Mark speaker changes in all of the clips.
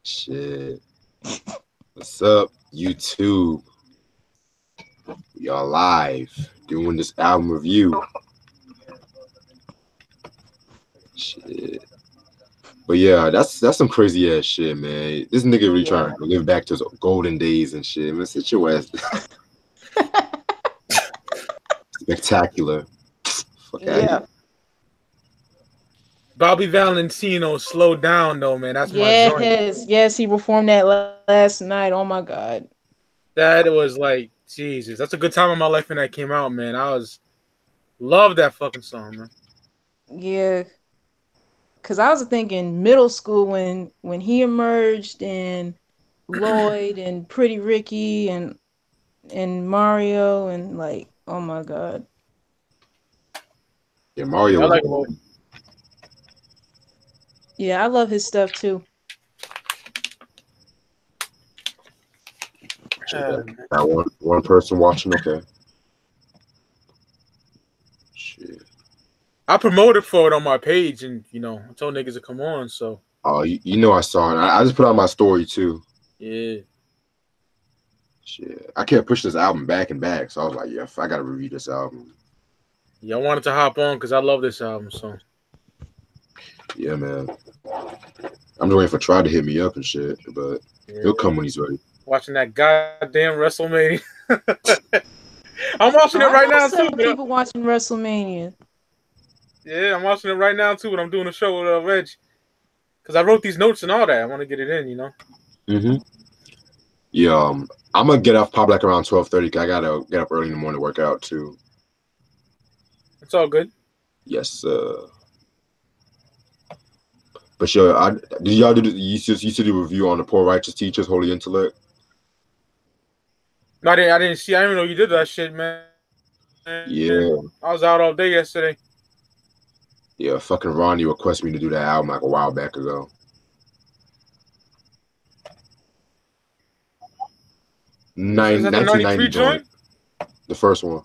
Speaker 1: Shit. What's up, YouTube? We are live doing this album review. Shit. But yeah, that's some crazy ass shit, man. This nigga really trying to live back to his golden days and shit. Man, sit your ass down. Spectacular. Fuck out here.
Speaker 2: Bobby Valentino, slow down though, man. That's my joint.
Speaker 3: Yes, he performed that last night. Oh my god.
Speaker 2: That was like Jesus. That's a good time in my life when that came out, man. Love that fucking song, man.
Speaker 3: Yeah. Cause I was thinking middle school when he emerged and Lloyd and Pretty Ricky and Mario and like, oh my god.
Speaker 1: Yeah, Mario.
Speaker 2: I like Lloyd.
Speaker 3: Yeah, I love his stuff too.
Speaker 1: That one person watching, okay. Shit.
Speaker 2: I promoted for it on my page, and I told niggas to come on. So.
Speaker 1: Oh, you know I saw it. I just put out my story too.
Speaker 2: Yeah.
Speaker 1: Shit, I kept pushing this album back and back, so I was like, yeah, I gotta review this album.
Speaker 2: Yeah, I wanted to hop on because I love this album. So.
Speaker 1: Yeah, man. I'm just waiting for Try to hit me up and shit, but he'll come when he's ready.
Speaker 2: Watching that goddamn WrestleMania. I'm watching it right now too.
Speaker 3: People watching WrestleMania.
Speaker 2: Yeah, I'm watching it right now too, but I'm doing a show with Reg. Because I wrote these notes and all that. I want to get it in,
Speaker 1: Yeah, I'm gonna get off probably like around 12:30 because I gotta get up early in the morning to work out too.
Speaker 2: It's all good.
Speaker 1: Yes, sir. But yo, did y'all do you see the review on the Poor Righteous Teacher's Holy Intellect?
Speaker 2: No, I didn't see. I didn't even know you did that shit, man.
Speaker 1: Yeah.
Speaker 2: I was out all day yesterday.
Speaker 1: Yeah, fucking Ronnie requested me to do that album like a while back ago.
Speaker 2: Is that the 93 joint?
Speaker 1: The first one.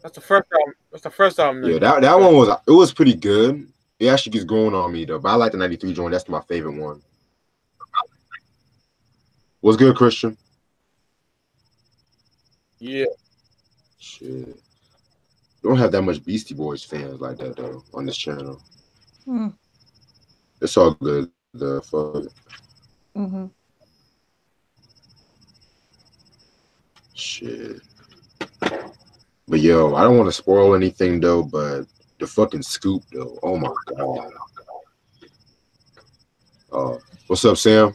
Speaker 2: That's the first album. That's the first album.
Speaker 1: Yeah, that one was pretty good. It actually gets going on me though, but I like the 93 joint. That's my favorite one. What's good, Christian?
Speaker 2: Yeah.
Speaker 1: Shit. Don't have that much Beastie Boys fans like that though on this channel. It's all good. Fuck it. Shit. But yo, I don't want to spoil anything though, but the fucking scoop though. Oh my god. What's up, Sam?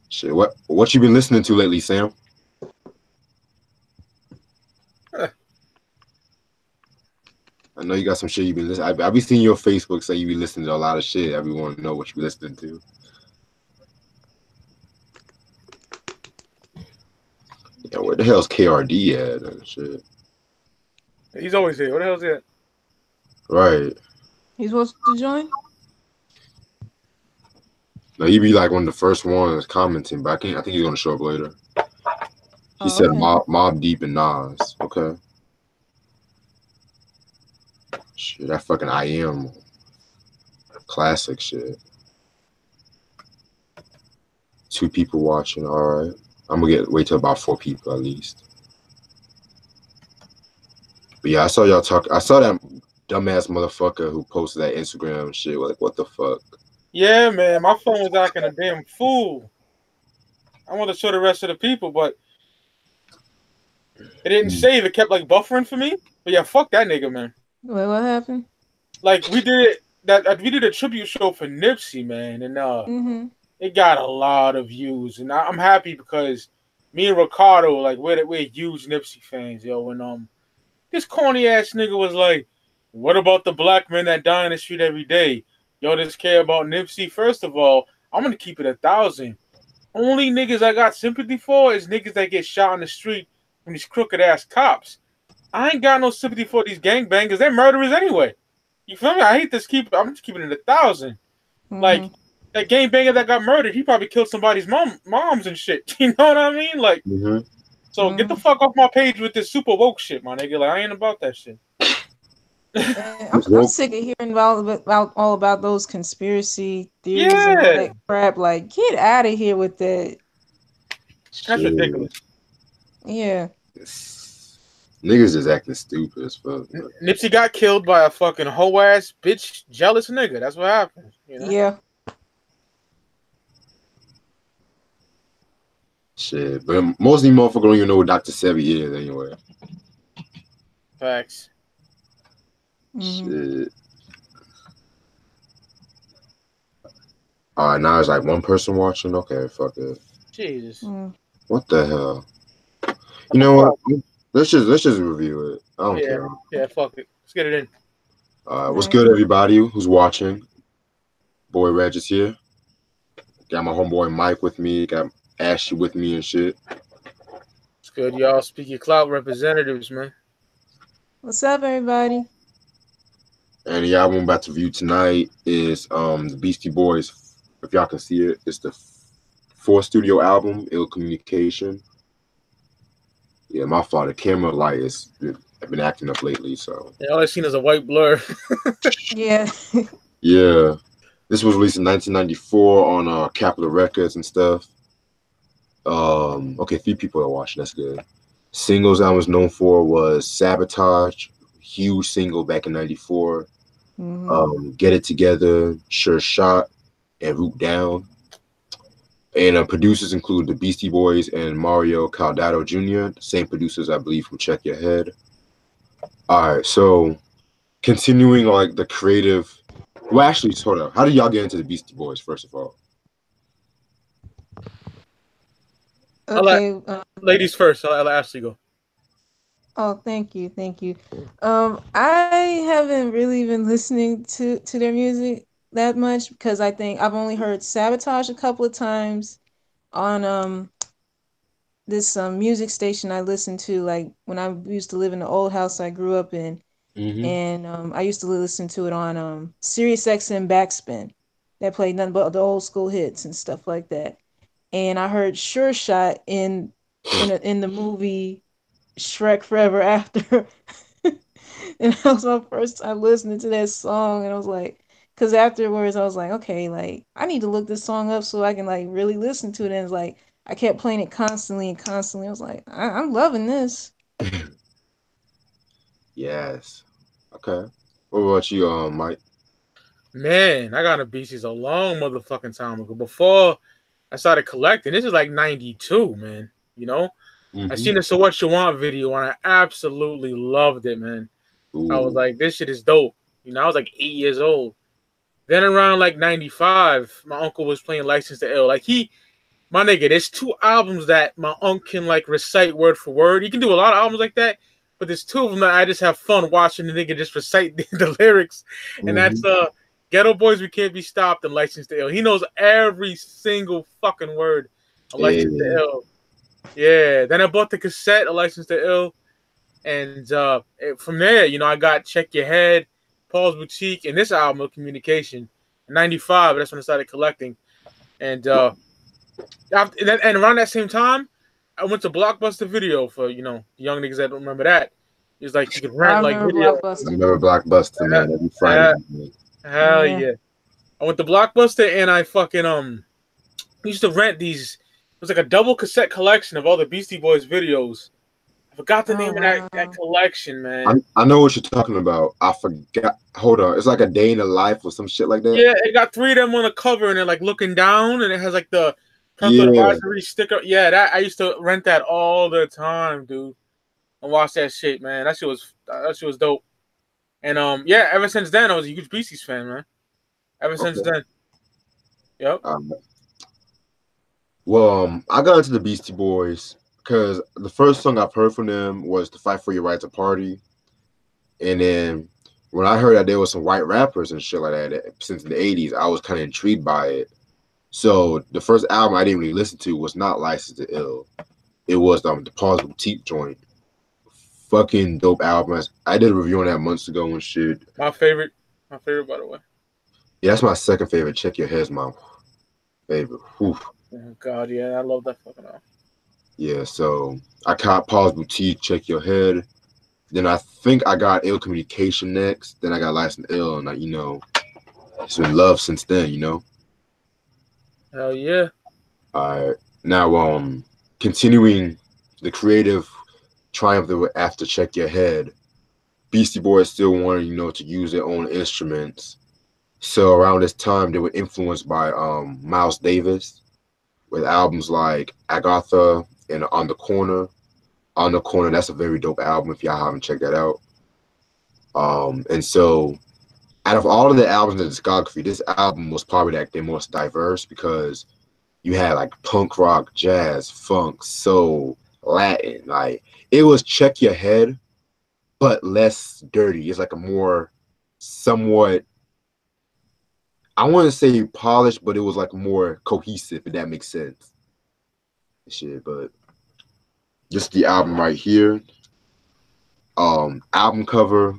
Speaker 1: Shit, what you been listening to lately, Sam? I know you got some shit you been listening. I be seeing your Facebook say you be listening to a lot of shit. I be want to know what you be listening to. Yeah, where the hell's KRD at and shit?
Speaker 2: He's always here. Where the hell's he at?
Speaker 1: Right.
Speaker 3: He's supposed to join?
Speaker 1: No, he be like one of the first ones commenting, but I think he's gonna show up later. He said okay. Mob Deep and Nas. Okay. Shit, that fucking I Am classic shit. 2 people watching. All right, I'm gonna wait till about 4 people at least. But yeah, I saw y'all talk. I saw that dumbass motherfucker who posted that Instagram shit. Like, what the fuck?
Speaker 2: Yeah, man, my phone was acting a damn fool. I want to show the rest of the people, but it didn't save. It kept like buffering for me. But yeah, fuck that nigga, man.
Speaker 3: Wait, what happened?
Speaker 2: Like we did a tribute show for Nipsey, man, and it got a lot of views, and I'm happy because me and Ricardo, like we're huge Nipsey fans, yo. And this corny ass nigga was like, "What about the black men that die in the street every day? Y'all just care about Nipsey?" First of all, I'm gonna keep it 1,000. Only niggas I got sympathy for is niggas that get shot in the street from these crooked ass cops. I ain't got no sympathy for these gangbangers. They're murderers anyway. You feel me? I hate this. I'm just keeping it 1,000. Like that gangbanger that got murdered, he probably killed somebody's moms and shit. You know what I mean? Like, so get the fuck off my page with this super woke shit, my nigga. Like, I ain't about that shit.
Speaker 3: And I'm sick of hearing all about those conspiracy theories and all
Speaker 2: Yeah,
Speaker 3: that crap. Like, get out of here with that.
Speaker 2: that's ridiculous.
Speaker 3: Yeah.
Speaker 1: Niggas is acting stupid as fuck.
Speaker 2: Nipsey got killed by a fucking hoe ass bitch jealous nigga. That's what happened. You know?
Speaker 3: Yeah.
Speaker 1: Shit, but most of you motherfuckers don't even know what Dr. Sebi is anyway.
Speaker 2: Facts.
Speaker 1: Shit. All right, now it's like one person watching. Okay, fuck it.
Speaker 2: Jesus.
Speaker 1: What the hell? You know what? Let's just review it. I don't care.
Speaker 2: Yeah, fuck it. Let's get it in.
Speaker 1: What's good, everybody who's watching? Boy Reg is here. Got my homeboy Mike with me. Got Ashley with me and shit.
Speaker 2: It's good, y'all. Speak your clout representatives, man.
Speaker 3: What's up, everybody?
Speaker 1: And the album I'm about to review tonight is the Beastie Boys. If y'all can see it, it's the fourth studio album, Ill Communication. Yeah, my fault. The camera light is been acting up lately, so.
Speaker 2: Yeah, all I seen is a white blur.
Speaker 3: Yeah.
Speaker 1: Yeah. This was released in 1994 on Capitol Records and stuff. Okay, 3 people are watching. That's good. Singles I was known for was Sabotage, huge single back in '94. Get It Together, Sure Shot, and Root Down. And producers include the Beastie Boys and Mario Caldado Jr., the same producers, I believe, from Check Your Head. All right, so continuing like the creative. Well, actually, hold on. How did y'all get into the Beastie Boys, first of all?
Speaker 3: Okay.
Speaker 2: Ladies first. I'll let Ashley go.
Speaker 3: Oh, thank you. I haven't really been listening to their music that much because I think I've only heard Sabotage a couple of times on this music station I listened to, like when I used to live in the old house I grew up in. And I used to listen to it on Sirius XM Backspin. That played nothing but the old school hits and stuff like that. And I heard Sure Shot in the movie Shrek Forever After. And that was my first time listening to that song, and I was like, because afterwards I was like, okay, like I need to look this song up so I can like really listen to it. And it's like I kept playing it constantly and constantly. I was like, I'm loving this.
Speaker 1: Yes. Okay. What about you, Mike?
Speaker 2: Man, I got a Beasties a long motherfucking time ago. Before I started collecting, this is like '92, man. You know, I seen the So What You Want video and I absolutely loved it, man. I was like, this shit is dope. You know, I was like 8 years old. Then around like '95, my uncle was playing License to Ill. Like my nigga, there's 2 albums that my uncle can like recite word for word. He can do a lot of albums like that, but there's 2 of them that I just have fun watching the nigga just recite the lyrics. And that's Ghetto Boys We Can't Be Stopped and License to Ill. He knows every single fucking word of License to Ill. Yeah. Then I bought the cassette of License to Ill. And from there, you know, I got Check Your Head, Paul's Boutique, and this album of Communication. In '95, that's when I started collecting. And around that same time, I went to Blockbuster Video for, you know, the young niggas that don't remember that. It was like you could rent like video.
Speaker 3: Blockbuster.
Speaker 1: I remember Blockbuster, man. Every Friday.
Speaker 2: Hell yeah. I went to Blockbuster and I fucking used to rent these. It was like a double cassette collection of all the Beastie Boys videos. I forgot the name of that collection, man.
Speaker 1: I know what you're talking about. I forgot. Hold on. It's like A Day in the Life or some shit like that.
Speaker 2: Yeah, it got 3 of them on the cover and they're like looking down and it has like the parental advisory sticker. Yeah, that I used to rent that all the time, dude. And watch that shit, man. That shit was dope. And yeah, ever since then I was a huge Beasties fan, man. Ever since then. Yep.
Speaker 1: Well, I got into the Beastie Boys because the first song I've heard from them was "To Fight for Your Right to Party," and then when I heard that there was some white rappers and shit like that since the '80s, I was kind of intrigued by it. So the first album I didn't really listen to was not License to Ill. It was the Paul's Boutique joint. Fucking dope album. I did a review on that months ago and shit.
Speaker 2: My favorite, by the way.
Speaker 1: Yeah, that's my second favorite. Check Your Head's my favorite. Whew.
Speaker 2: Oh God, yeah, I love that fucking album.
Speaker 1: Yeah, so I caught Paul's Boutique, Check Your Head. Then I think I got Ill Communication next. Then I got License Ill, and it's been love since then.
Speaker 2: Hell yeah.
Speaker 1: All right, now continuing the creative triumph that were after Check Your Head. Beastie Boys still wanted to use their own instruments. So around this time, they were influenced by Miles Davis with albums like Agatha and On the Corner. On the Corner, that's a very dope album if y'all haven't checked that out. And so out of all of the albums in the discography, this album was probably like their most diverse because you had like punk rock, jazz, funk, soul, Latin. Like it was Check Your Head, but less dirty. It's like a more somewhat, I want to say polished, but it was like more cohesive, if that makes sense. Shit, but just the album right here. Album cover.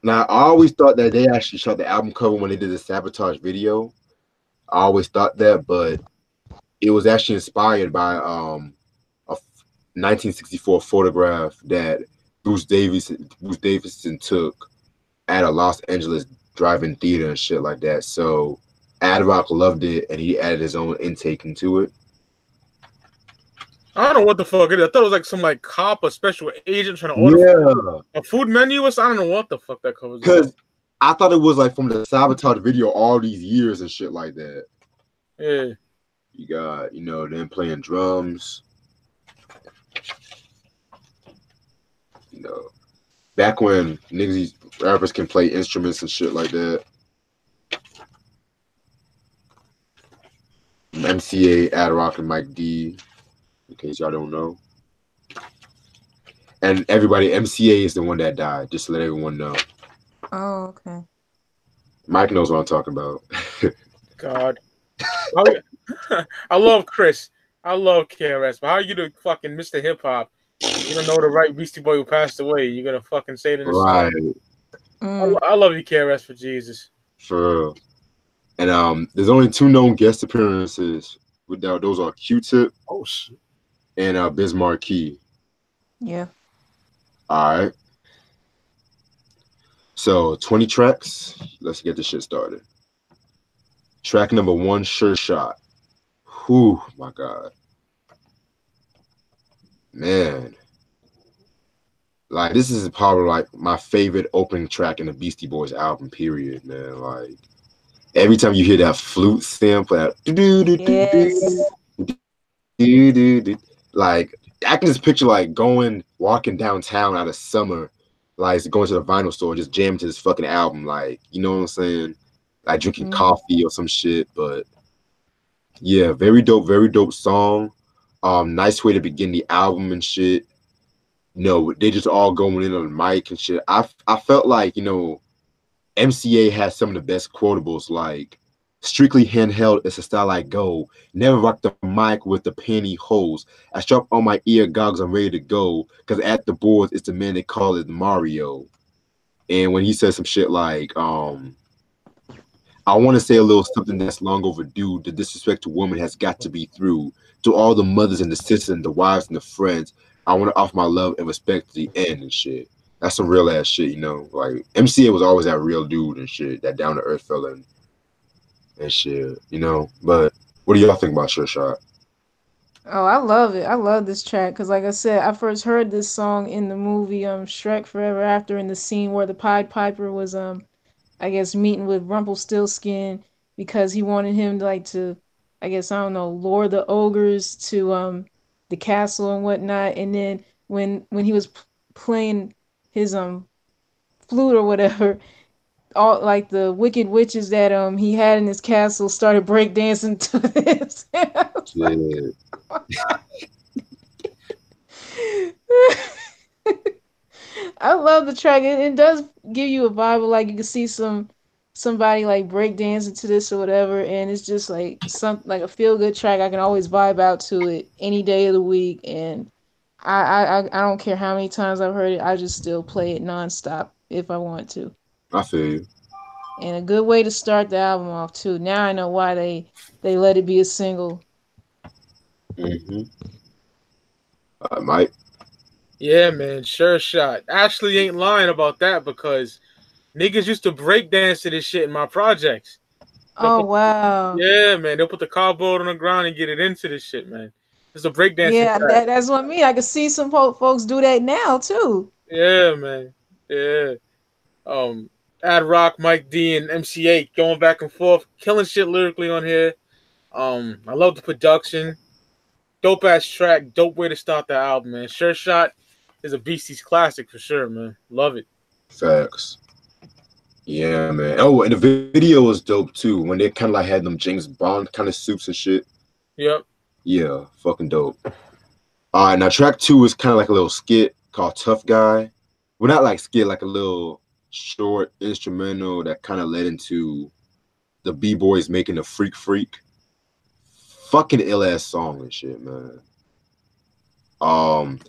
Speaker 1: Now I always thought that they actually shot the album cover when they did the Sabotage video. I always thought that, but it was actually inspired by a 1964 photograph that Bruce Davison took at a Los Angeles drive-in theater and shit like that. So Ad Rock loved it and he added his own intake into it.
Speaker 2: I don't know what the fuck it is. I thought it was like some like cop or special agent trying to
Speaker 1: order
Speaker 2: a food menu or something. I don't know what the fuck that covers.
Speaker 1: Because I thought it was like from the Sabotage video all these years and shit like that.
Speaker 2: Yeah.
Speaker 1: You got, them playing drums. Back when niggas, rappers can play instruments and shit like that. MCA, Ad Rock, and Mike D, in case y'all don't know. And everybody, MCA is the one that died, just to let everyone know.
Speaker 3: Oh, okay.
Speaker 1: Mike knows what I'm talking about.
Speaker 2: God. I love Chris. I love KRS, but how are you the fucking Mr. Hip Hop? You don't know the right Beastie Boy who passed away. You're gonna fucking say it in the
Speaker 1: right.
Speaker 2: I love you, KRS, for Jesus.
Speaker 1: For real. And there's only 2 known guest appearances. Those are Q-Tip.
Speaker 2: Oh shit.
Speaker 1: And Biz Markie.
Speaker 3: Yeah.
Speaker 1: All right. So 20 tracks. Let's get this shit started. Track number 1, Sure Shot. Whew, my God. Man. Like, this is probably like my favorite opening track in the Beastie Boys album, period, man. Like, every time you hear that flute sample, that like, I can just picture like walking downtown out of summer, like going to the vinyl store, just jamming to this fucking album, like, you know what I'm saying? Like drinking coffee or some shit. But yeah, very dope song. Nice way to begin the album and shit. They just all going in on the mic and shit. I felt like, MCA has some of the best quotables, like strictly handheld is a style I go. Never rock the mic with the penny holes. I strap on my ear goggles, I'm ready to go. Cause at the boards, it's the man they call it Mario. And when he says some shit like, I want to say a little something that's long overdue. The disrespect to women has got to be through. To all the mothers and the sisters and the wives and the friends, I want to offer my love and respect to the end and shit. That's some real ass shit, Like MCA was always that real dude and shit, that down to earth fella and shit, But what do y'all think about Sure Shot?
Speaker 3: Oh, I love it. I love this track because, like I said, I first heard this song in the movie Shrek Forever After, in the scene where the Pied Piper was I guess meeting with Rumpelstiltskin because he wanted him to I guess, I don't know, lure the ogres to the castle and whatnot. And then when he was playing his flute or whatever, all like the wicked witches that he had in his castle started breakdancing to this.
Speaker 1: Yeah.
Speaker 3: I love the track. It does give you a vibe of like you can see somebody like break dancing to this or whatever, and it's just like like a feel good track. I can always vibe out to it any day of the week, and I don't care how many times I've heard it. I just still play it nonstop if I want to.
Speaker 1: I feel you.
Speaker 3: And a good way to start the album off too. Now I know why they let it be a single.
Speaker 1: Mike.
Speaker 2: Yeah, man, sure shot. Ashley ain't lying about that because niggas used to break dance to this shit in my projects. They'll
Speaker 3: Oh
Speaker 2: put,
Speaker 3: wow.
Speaker 2: yeah, man, they'll put the cardboard on the ground and get it into this shit, man. It's a breakdancing
Speaker 3: Yeah,
Speaker 2: track.
Speaker 3: that's what I mean. I can see some folks do that now too.
Speaker 2: Yeah, man. Yeah. Um, Ad Rock, Mike D, and MC8 going back and forth, killing shit lyrically on here. I love the production. Dope ass track, dope way to start the album, man. Sure Shot is a Beastie's classic for sure, man. Love it.
Speaker 1: Facts. Yeah, man. Oh, and the video was dope too when they kind of like had them James Bond kind of suits and shit.
Speaker 2: Yep.
Speaker 1: Yeah, fucking dope. All right, now track two is kind of like a little skit called Tough Guy. Well, not like skit, like a little short instrumental that kind of led into the B-Boys making the Freak Freak. Fucking ill ass song and shit, man. Um,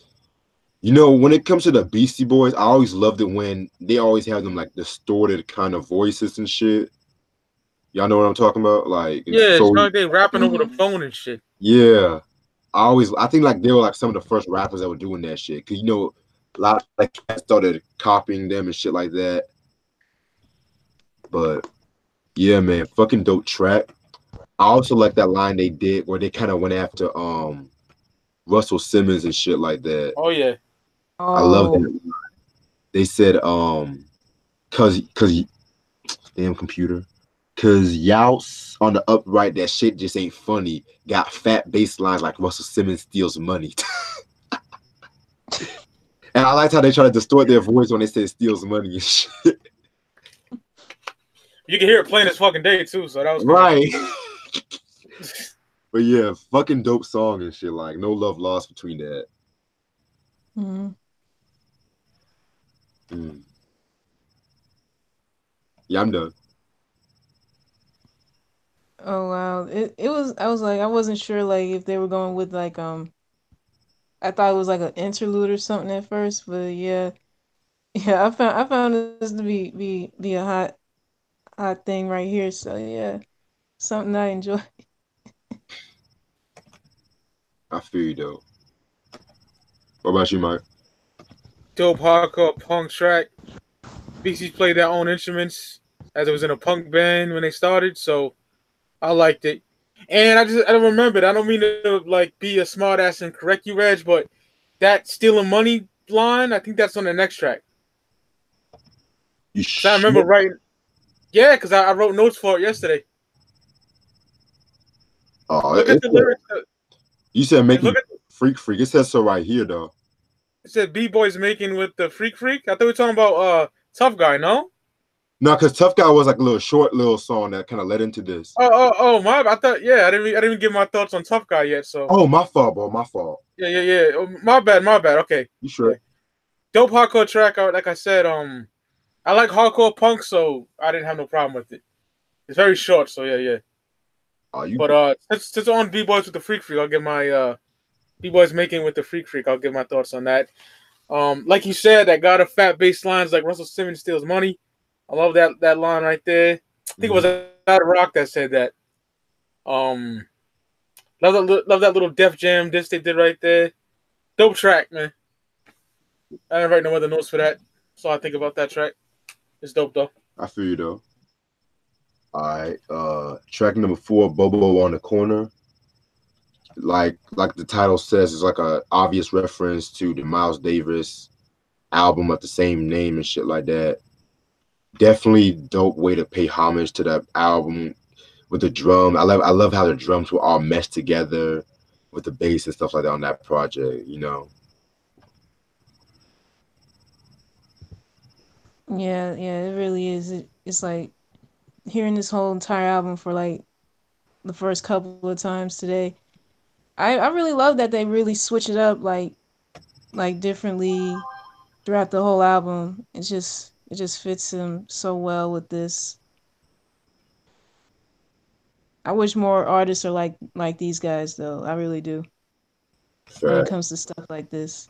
Speaker 1: when it comes to the Beastie Boys, I always loved it when they always have them like distorted kind of voices and shit. Y'all know what I'm talking about? Like it's
Speaker 2: Yeah, it's
Speaker 1: so
Speaker 2: like they rapping over the
Speaker 3: Hmm.
Speaker 2: phone and shit.
Speaker 1: yeah. I think like they were like some of the first rappers that were doing that shit. Cause a lot of cats started copying them and shit like that. But yeah, man, fucking dope track. I also like that line they did where they kind of went after Russell Simmons and shit like that.
Speaker 2: Oh yeah.
Speaker 1: I love
Speaker 3: Oh.
Speaker 1: that. They said cause damn computer. Cause Yaus on the upright, that shit just ain't funny. Got fat bass lines like Russell Simmons steals money. And I liked how they try to distort their voice when they say steals money and shit.
Speaker 2: You can hear it playing this fucking day too, so that was kind of
Speaker 1: Right. But yeah, fucking dope song and shit. Like no love lost between that.
Speaker 3: Mhm.
Speaker 1: Mm. Yeah, I'm done.
Speaker 3: Oh wow. It was I was like I wasn't sure like if they were going with like I thought it was like an interlude or something at first, but yeah. Yeah, I found this to be a hot thing right here. So yeah, something I enjoy.
Speaker 1: I feel you though. What about you, Mike?
Speaker 2: dope hardcore punk track. Beasties played their own instruments as it was in a punk band when they started, so I liked it. And I don't remember it. I don't mean to like be a smart ass and correct you, Reg, but that stealing money line, I think that's on the next track.
Speaker 1: You
Speaker 2: Cause I remember
Speaker 1: sure?
Speaker 2: writing, yeah, cause I wrote notes for it yesterday.
Speaker 1: Oh,
Speaker 2: Look at the lyrics.
Speaker 1: you said
Speaker 2: Look
Speaker 1: making
Speaker 2: at
Speaker 1: freak freak. It says so right here though.
Speaker 2: it said B boys making with the freak freak. I thought we were talking about tough guy. No.
Speaker 1: No, because Tough Guy was like a little short little song that kind of led into this.
Speaker 2: My. I thought yeah. I didn't even give my thoughts on tough guy yet. So
Speaker 1: Oh, my fault, bro. My fault.
Speaker 2: yeah. Oh, my bad. Okay.
Speaker 1: You
Speaker 2: Yeah.
Speaker 1: sure?
Speaker 2: Dope hardcore track. Like I said, I like hardcore punk, so I didn't have no problem with it. It's very short, so yeah.
Speaker 1: Oh, you
Speaker 2: But
Speaker 1: good.
Speaker 2: since on B boys with the freak freak, I'll give my B boys making with the freak freak. I'll give my thoughts on that. Like you said, that got a fat bass lines like Russell Simmons steals money. I love that line right there. I think it was Ad Rock that said that. Um, love that little Def Jam disc they did right there. Dope track, man. I didn't write no other notes for that, so I think about that track. It's dope though.
Speaker 1: I feel you though. All right. Track number 4, Bobo on the Corner. Like the title says, it's like a obvious reference to the Miles Davis album of the same name and shit like that. Definitely dope way to pay homage to that album with the drum. I love how the drums were all meshed together with the bass and stuff like that on that project.
Speaker 3: Yeah, it really is. It's like hearing this whole entire album for like the first couple of times today. I really love that they really switch it up like differently throughout the whole album. It just fits them so well with this. I wish more artists are like these guys though. I really do when it
Speaker 1: Fact.
Speaker 3: comes to stuff like this.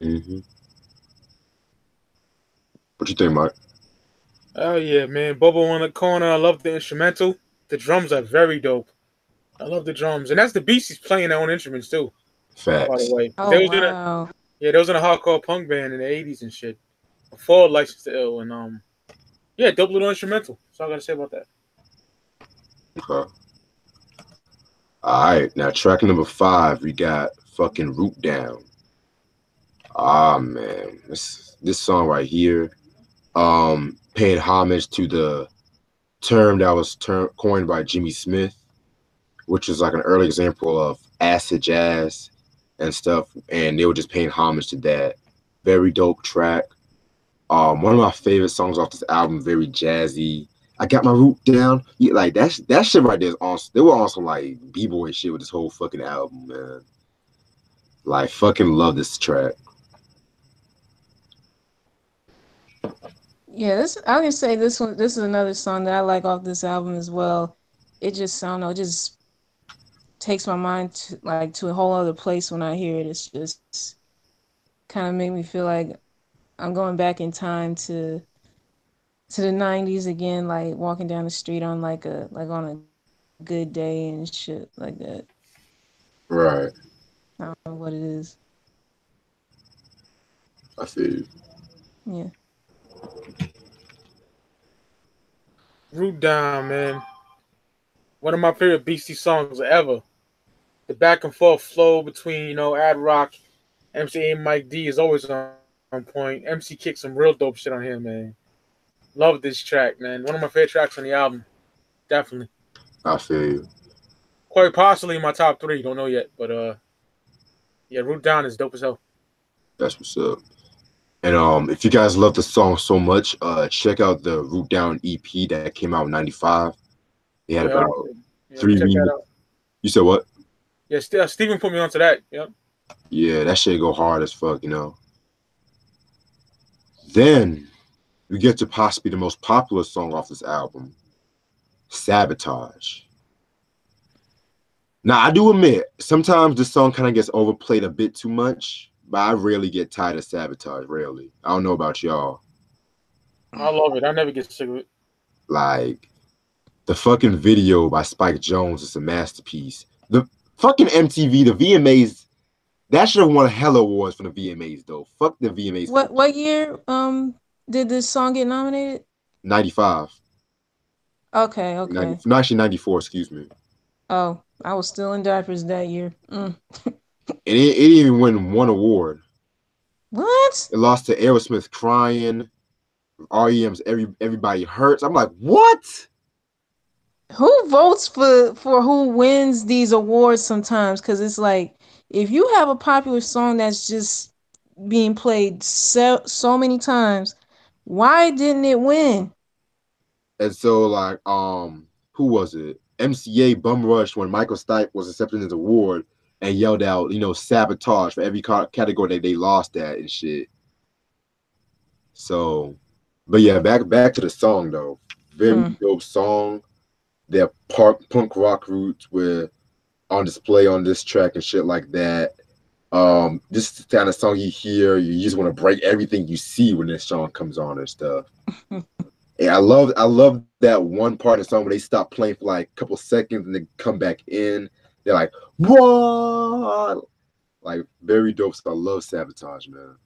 Speaker 1: Hmm. What you think, Mike?
Speaker 2: Oh yeah, man. Bobo on the corner. I love the instrumental. The drums are very dope. I love the drums, and that's the Beasties playing their own instruments too. By the
Speaker 1: Facts.
Speaker 2: way,
Speaker 3: Oh wow.
Speaker 2: Yeah, there was in a hardcore punk band in the '80s and shit. Before License to Ill and yeah, dope little instrumental. That's all I gotta say about that.
Speaker 1: Okay. All right. Now track number 5, we got fucking Root Down. Ah man, this song right here, paying homage to the term that was coined by Jimmy Smith, which is like an early example of acid jazz and stuff, and they were just paying homage to that. Very dope track. One of my favorite songs off this album, very jazzy. I got my root down. Yeah, like that shit right there is awesome. They were on some like b-boy shit with this whole fucking album, man. Like fucking love this track.
Speaker 3: Yeah, this I can say this one. This is another song that I like off this album as well. It just I don't know, it just takes my mind to to a whole other place when I hear it. It's just kind of make me feel like I'm going back in time to the '90s again, like walking down the street on on a good day and shit like that.
Speaker 1: Right.
Speaker 3: I don't know what it is.
Speaker 1: I feel you.
Speaker 3: Yeah.
Speaker 2: Root Down, man. One of my favorite Beastie songs ever. The back and forth flow between, Ad Rock, MC and Mike D is always on point. MC kicks some real dope shit on here, man. Love this track, man. One of my favorite tracks on the album. Definitely.
Speaker 1: I feel you.
Speaker 2: Quite possibly my top three. Don't know yet, but yeah, Root Down is dope as hell.
Speaker 1: That's what's up. And if you guys love the song so much, check out the Root Down EP that came out in '95. They had
Speaker 2: Yeah,
Speaker 1: about
Speaker 2: yeah,
Speaker 1: three
Speaker 2: check that
Speaker 1: remixes.
Speaker 2: out.
Speaker 1: You said what?
Speaker 2: Yeah, Steven put me onto that. Yep.
Speaker 1: Yeah, that shit go hard as fuck, Then we get to possibly the most popular song off this album, Sabotage. Now, I do admit, sometimes this song kind of gets overplayed a bit too much, but I rarely get tired of Sabotage, rarely. I don't know about y'all.
Speaker 2: I love it. I never get sick of it.
Speaker 1: Like, the fucking video by Spike Jonze is a masterpiece. The fucking MTV, the VMAs, that should have won hella awards from the VMAs, though. Fuck the VMAs.
Speaker 3: What year did this song get nominated?
Speaker 1: 95.
Speaker 3: Okay, okay.
Speaker 1: No, actually 94, excuse me.
Speaker 3: Oh, I was still in diapers that year.
Speaker 1: And it didn't even win one award.
Speaker 3: What?
Speaker 1: It lost to Aerosmith, Crying, REM's Everybody Hurts. I'm like, what?
Speaker 3: Who votes for who wins these awards sometimes? Because it's like if you have a popular song that's just being played so many times, why didn't it win?
Speaker 1: And so like who was it? MCA Bum Rush when Michael Stipe was accepting his award and yelled out, sabotage for every category that they lost at and shit. So, but yeah, back to the song though. Very dope song. Their punk rock roots were on display on this track and shit like that. This is the kind of song you hear, you just want to break everything you see when this song comes on and stuff. And I love that one part of the song where they stop playing for like a couple seconds and then come back in. They're like, what? Like very dope. So I love Sabotage, man.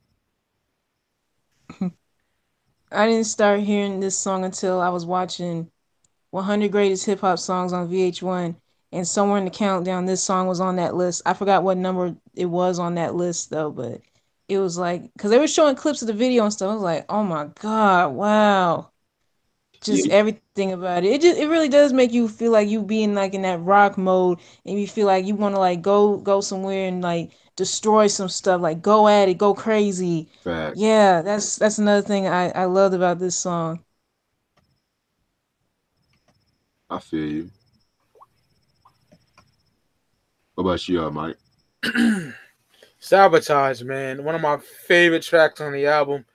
Speaker 3: I didn't start hearing this song until I was watching 100 Greatest Hip Hop Songs on VH1, and somewhere in the countdown, this song was on that list. I forgot what number it was on that list though, but it was like because they were showing clips of the video and stuff. I was like, oh my god, wow, just
Speaker 1: Yeah,
Speaker 3: everything about it. It really does make you feel like you being like in that rock mode, and you feel like you want to like go somewhere and like destroy some stuff, like go at it, go crazy.
Speaker 1: fact.
Speaker 3: Yeah, that's another thing I loved about this song.
Speaker 1: I feel you. What about you, Mike?
Speaker 2: Sabotage, man. One of my favorite tracks on the album.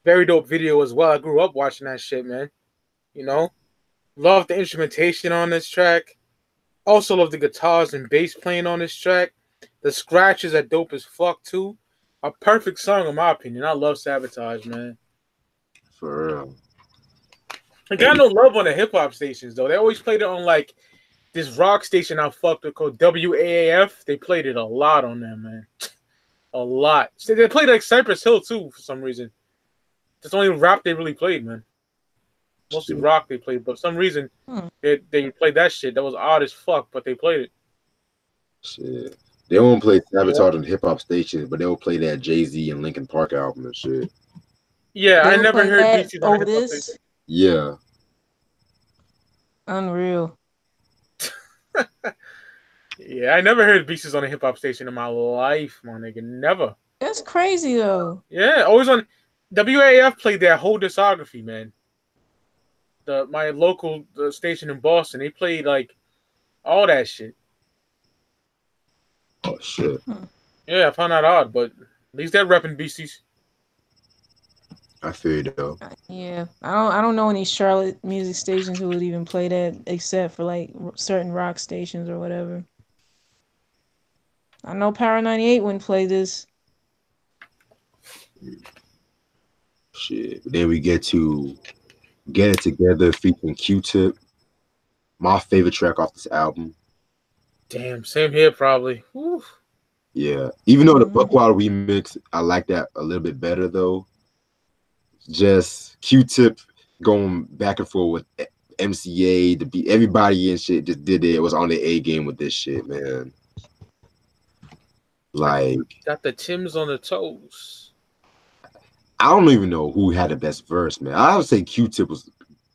Speaker 2: Very dope video as well. I grew up watching that shit, man. Love the instrumentation on this track. Also love the guitars and bass playing on this track. The scratches are dope as fuck too. A perfect song in my opinion. I love Sabotage, man.
Speaker 1: For real.
Speaker 2: I got no love on the hip hop stations though. They always played it on like this rock station I fucked with called WAAF. They played it a lot on there, man. a lot. So they played like Cypress Hill too for some reason. That's the only rap they really played, man. Mostly
Speaker 1: Shit.
Speaker 2: rock they played, but for some reason they played that shit. That was odd as fuck, but they played it.
Speaker 1: Shit. They won't play
Speaker 2: Yeah,
Speaker 1: Sabotage on hip hop stations, but they'll play that Jay-Z and Linkin Park album and shit.
Speaker 2: yeah.
Speaker 3: They
Speaker 2: I
Speaker 3: would
Speaker 2: never
Speaker 3: play
Speaker 2: heard
Speaker 3: that
Speaker 2: Beasties on a
Speaker 3: over
Speaker 2: hip hop station.
Speaker 3: this.
Speaker 1: Yeah.
Speaker 3: Unreal.
Speaker 2: Yeah, I never heard Beasties on a hip hop station in my life, my nigga. Never.
Speaker 3: That's crazy though.
Speaker 2: Yeah, always on WAF played their whole discography, man. My local station in Boston, they played like all that shit.
Speaker 1: Oh shit.
Speaker 2: Yeah, I found that odd, but at least they're repping Beasties.
Speaker 1: I feel you though.
Speaker 3: Yeah, I don't know any Charlotte music stations who would even play that except for like certain rock stations or whatever. I know Power 98 wouldn't play this.
Speaker 1: Shit. Then we get to Get It Together featuring Q-Tip. My favorite track off this album.
Speaker 2: Damn, same here probably. Whew.
Speaker 1: Yeah. Even though the Buckwild remix, I like that a little bit better though. Just Q-Tip going back and forth with MCA, the beat, everybody and shit just did it. It was on the A game with this shit, man. Like,
Speaker 2: Got the Tims on the toes.
Speaker 1: I don't even know who had the best verse, man. I would say Q-Tip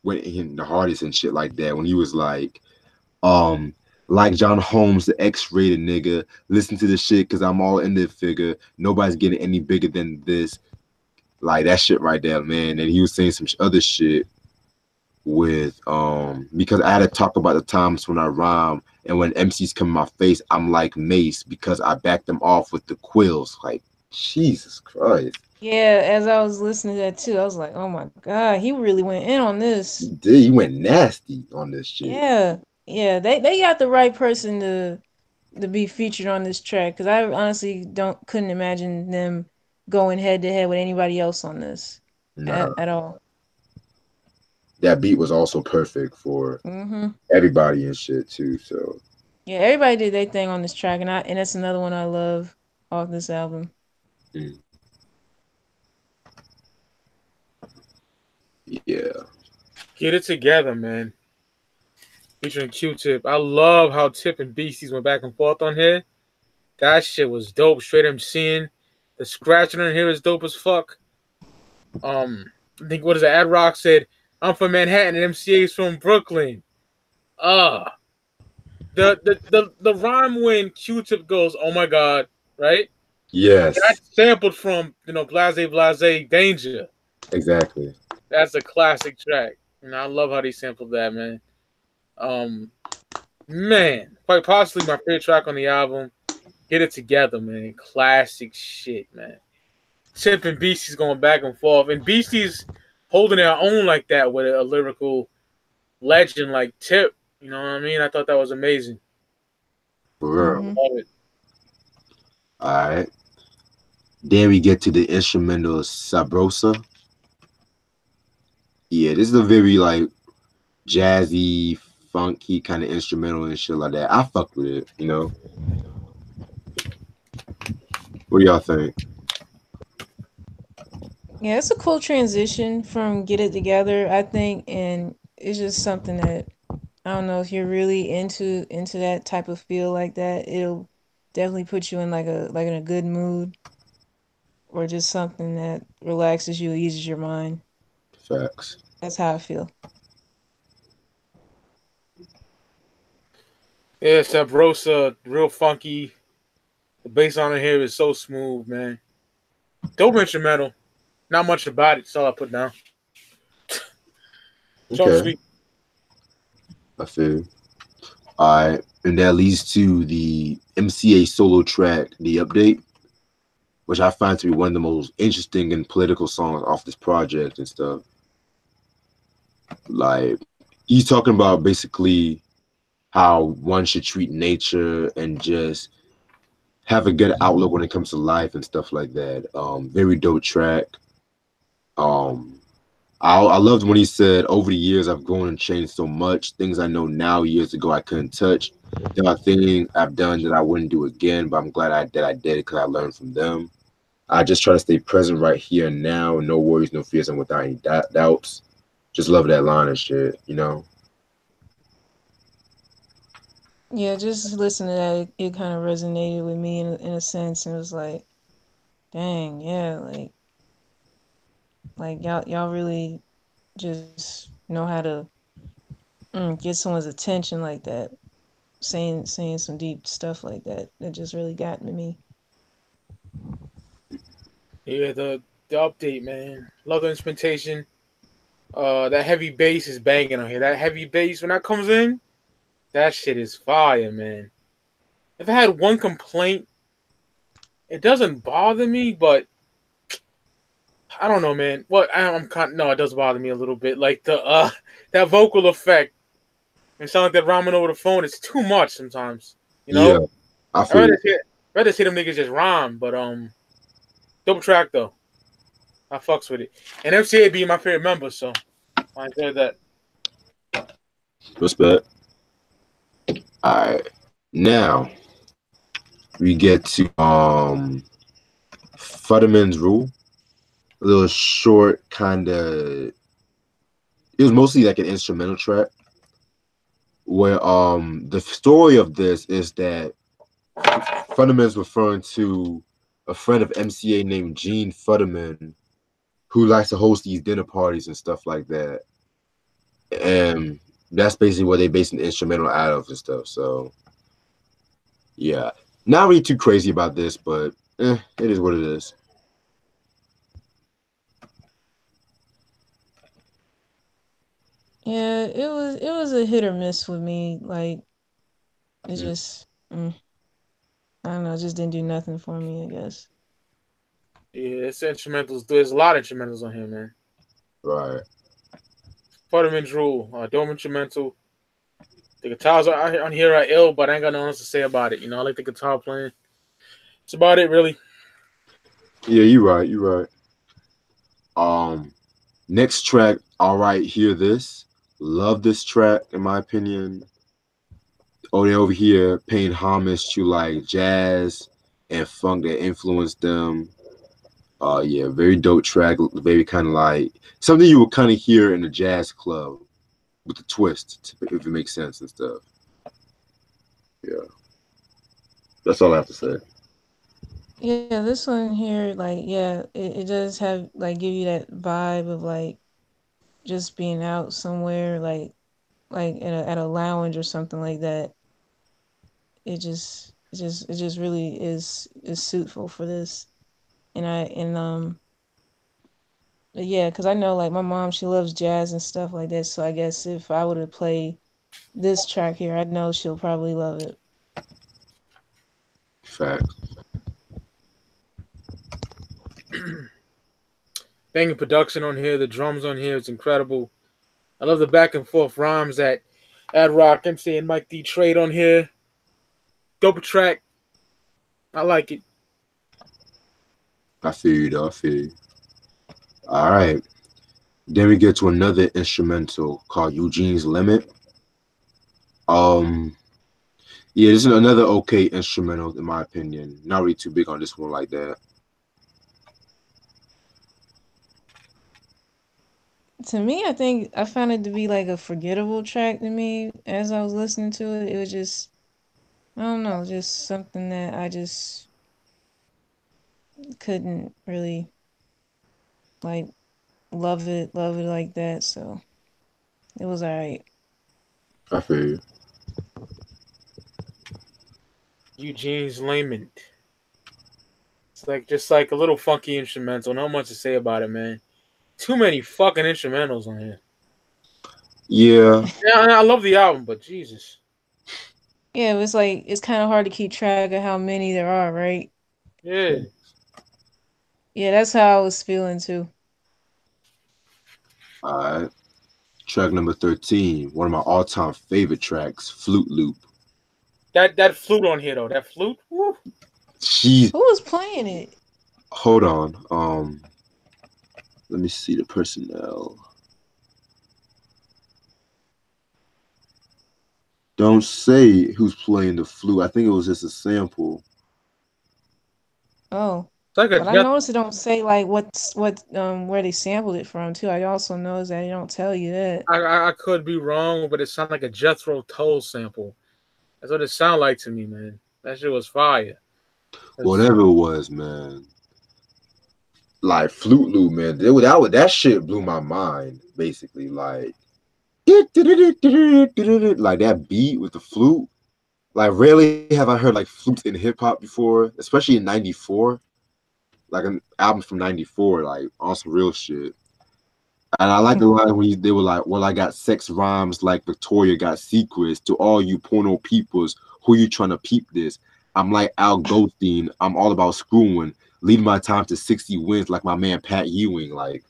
Speaker 1: went in the hardest and shit like that when he was like John Holmes, the X-rated nigga. Listen to this shit because I'm all in the figure. Nobody's getting any bigger than this. Like that shit right there, man. And he was saying some other shit with because I had to talk about the times when I rhyme and when MCs come in my face, I'm like Mace because I back them off with the quills. Like Jesus Christ.
Speaker 3: Yeah, as I was listening to that too, I was like, oh my God, he really went in on this.
Speaker 1: He went nasty on this shit.
Speaker 3: Yeah, yeah, they got the right person to be featured on this track because I honestly couldn't imagine them going head to head with anybody else on this
Speaker 1: Nah.
Speaker 3: at all.
Speaker 1: That beat was also perfect for everybody and shit too. So
Speaker 3: yeah, everybody did their thing on this track, and that's another one I love off this album.
Speaker 1: Yeah.
Speaker 2: Get It Together, man. Featuring Q-Tip. I love how Tip and Beasties went back and forth on here. That shit was dope. Straight MCing. The scratching on here is dope as fuck. I think what is it? Ad Rock said, "I'm from Manhattan and MCA's from Brooklyn." The rhyme when Q-Tip goes, "Oh my God," right?
Speaker 1: Yes.
Speaker 2: That's sampled from Blase Blase Danger.
Speaker 1: Exactly.
Speaker 2: That's a classic track. And I love how they sampled that, man. Man, quite possibly my favorite track on the album. Get It Together, man. Classic shit, man. Tip and Beastie's going back and forth. And Beastie's holding their own like that with a lyrical legend like Tip. You know what I mean? I thought that was amazing.
Speaker 1: For real.
Speaker 2: Love it.
Speaker 1: Alright. Then we get to the instrumental Sabrosa. Yeah, this is a very like jazzy, funky kind of instrumental and shit like that. I fuck with it, you know. What do y'all think?
Speaker 3: Yeah, it's a cool transition from Get It Together, I think, and it's just something that I don't know if you're really into that type of feel like that. It'll definitely put you in in a good mood or just something that relaxes you, eases your mind.
Speaker 1: Facts.
Speaker 3: That's how I feel.
Speaker 2: Yeah, Sabrosa, real funky. The bass on it here is so smooth, man. Dope instrumental. Not much about it. That's all I put down. Short and
Speaker 1: Okay.
Speaker 2: sweet.
Speaker 1: I feel. Alright. And that leads to the MCA solo track, The Update, which I find to be one of the most interesting and political songs off this project and stuff. Like, he's talking about basically how one should treat nature and just have a good outlook when it comes to life and stuff like that. Very dope track. I loved when he said, "Over the years, I've grown and changed so much. Things I know now, years ago, I couldn't touch. There are things I've done that I wouldn't do again, but I'm glad I did it because I learned from them. I just try to stay present right here and now, no worries, no fears, and without any doubts. Just love that line and shit, you know."
Speaker 3: Yeah, just listening to that, it kind of resonated with me in a sense, and it was like, dang, yeah, like y'all really just know how to get someone's attention like that, saying some deep stuff like that. That just really got to me.
Speaker 2: Yeah, the update, man. Love the instrumentation. That heavy bass is banging on here. That heavy bass when that comes in, that shit is fire, man. If I had one complaint, it doesn't bother me, but I don't know, man. What I'm kind no, it does bother me a little bit. Like the that vocal effect. It sounds like they're rhyming over the phone. It's too much sometimes. You
Speaker 1: Yeah,
Speaker 2: know?
Speaker 1: I
Speaker 2: I
Speaker 1: feel you.
Speaker 2: rather see them niggas just rhyme, but double track though. I fucks with it. And MCA being my favorite member, so I enjoyed that.
Speaker 1: Respect. All right. Now we get to Futterman's Rule. A little short, kind of. It was mostly like an instrumental track where the story of this is that Futterman's referring to a friend of MCA named Gene Futterman who likes to host these dinner parties and stuff like that. And that's basically what they based an instrumental out of and stuff. So yeah, not really too crazy about this, but it is what it is.
Speaker 3: Yeah, it was a hit or miss with me. Like it
Speaker 1: Mm,
Speaker 3: just, I don't know, it just didn't do nothing for me. I guess.
Speaker 2: Yeah, it's instrumentals. There's a lot of instrumentals on here, man.
Speaker 1: right.
Speaker 2: Futterman's Rule, Dome instrumental. The guitars on here are ill, but I ain't got nothing else to say about it. You know, I like the guitar playing. That's about it, really.
Speaker 1: Yeah, you're right. You're right. Um, Next track. All right, hear this. Love this track, in my opinion. Oh, they over here paying homage to like jazz and funk that influenced them. Yeah, very dope track. Very kind of like something you would kind of hear in a jazz club with the twist, if it makes sense and stuff. Yeah, that's all I have to say.
Speaker 3: Yeah, this one here, like, yeah, it does have like give you that vibe of like just being out somewhere, like at a lounge or something like that. It just really is suitable for this. And yeah, because I know like my mom, she loves jazz and stuff like that. So I guess if I were to play this track here, I know she'll probably love it.
Speaker 1: Facts.
Speaker 2: Banging production on here. The drums on here is incredible. I love the back and forth rhymes that Ad Rock, MC, and Mike D trade on here. Double track. I like it.
Speaker 1: I feel you though. I feel you. All right. Then we get to another instrumental called Eugene's Limit. Um, yeah, this is another okay instrumental in my opinion. Not really too big on this one like that.
Speaker 3: To me, I think I found it to be like a forgettable track to me as I was listening to it. It was just, I don't know, just something that I just couldn't really like love it like that. So it was alright.
Speaker 1: I feel you.
Speaker 2: Eugene's Lament. It's like just like a little funky instrumental. Not much to say about it, man. Too many fucking instrumentals on here.
Speaker 1: Yeah,
Speaker 2: Yeah, I love the album, but Jesus.
Speaker 3: Yeah, it was like it's kind of hard to keep track of how many there are, right?
Speaker 2: Yeah.
Speaker 3: Yeah, that's how I was feeling too.
Speaker 1: all right. Track number 13, one of my all-time favorite tracks, Flute Loop.
Speaker 2: That flute on here though. That flute. Woo.
Speaker 1: She
Speaker 3: Who was playing it?
Speaker 1: hold on. Let me see the personnel. Don't say who's playing the flute. I think it was just a sample.
Speaker 3: Oh,
Speaker 2: It's like a
Speaker 3: but I
Speaker 2: Jeff.
Speaker 3: noticed it don't say like what where they sampled it from too. I also noticed that it don't tell you that.
Speaker 2: I could be wrong, but it sounded like a Jethro Tull sample. That's what it sounded like to me, man. That shit was fire. It's-
Speaker 1: Whatever it was, man. Like Flute Loop, man. That shit blew my mind, basically. Like that beat with the flute. Like rarely have I heard like flutes in hip hop before, especially in '94. Like an album from '94, like on some real shit. And I like the line when they were like, "Well, I got sex rhymes like Victoria got secrets. To all you porno peepers, who you trying to peep this? I'm like Al Goldstein. I'm all about screwing. Leading my time to 60 wins like my man Pat Ewing. Like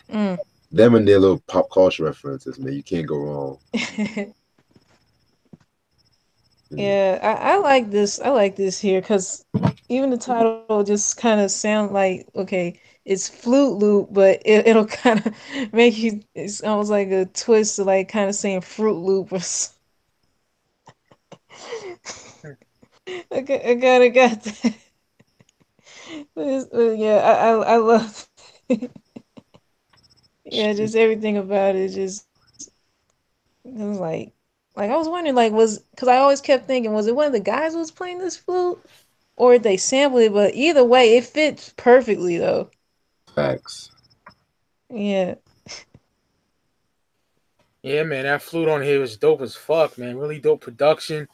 Speaker 3: Mm.
Speaker 1: them and their little pop culture references, man. You can't go wrong. Mm.
Speaker 3: Yeah, I like this. I like this here because even the title just kind of sound like okay, it's flute loop, but it'll kind of make you. It's almost like a twist to like kind of saying fruit loop or. I kind of got that. Yeah, I love. Yeah, just everything about it. Just it was like I was wondering, like because I always kept thinking, was it one of the guys who was playing this flute? Or they sampled it, but either way, it fits perfectly though.
Speaker 1: Facts.
Speaker 3: Yeah.
Speaker 2: yeah, man, that flute on here was dope as fuck, man. Really dope production.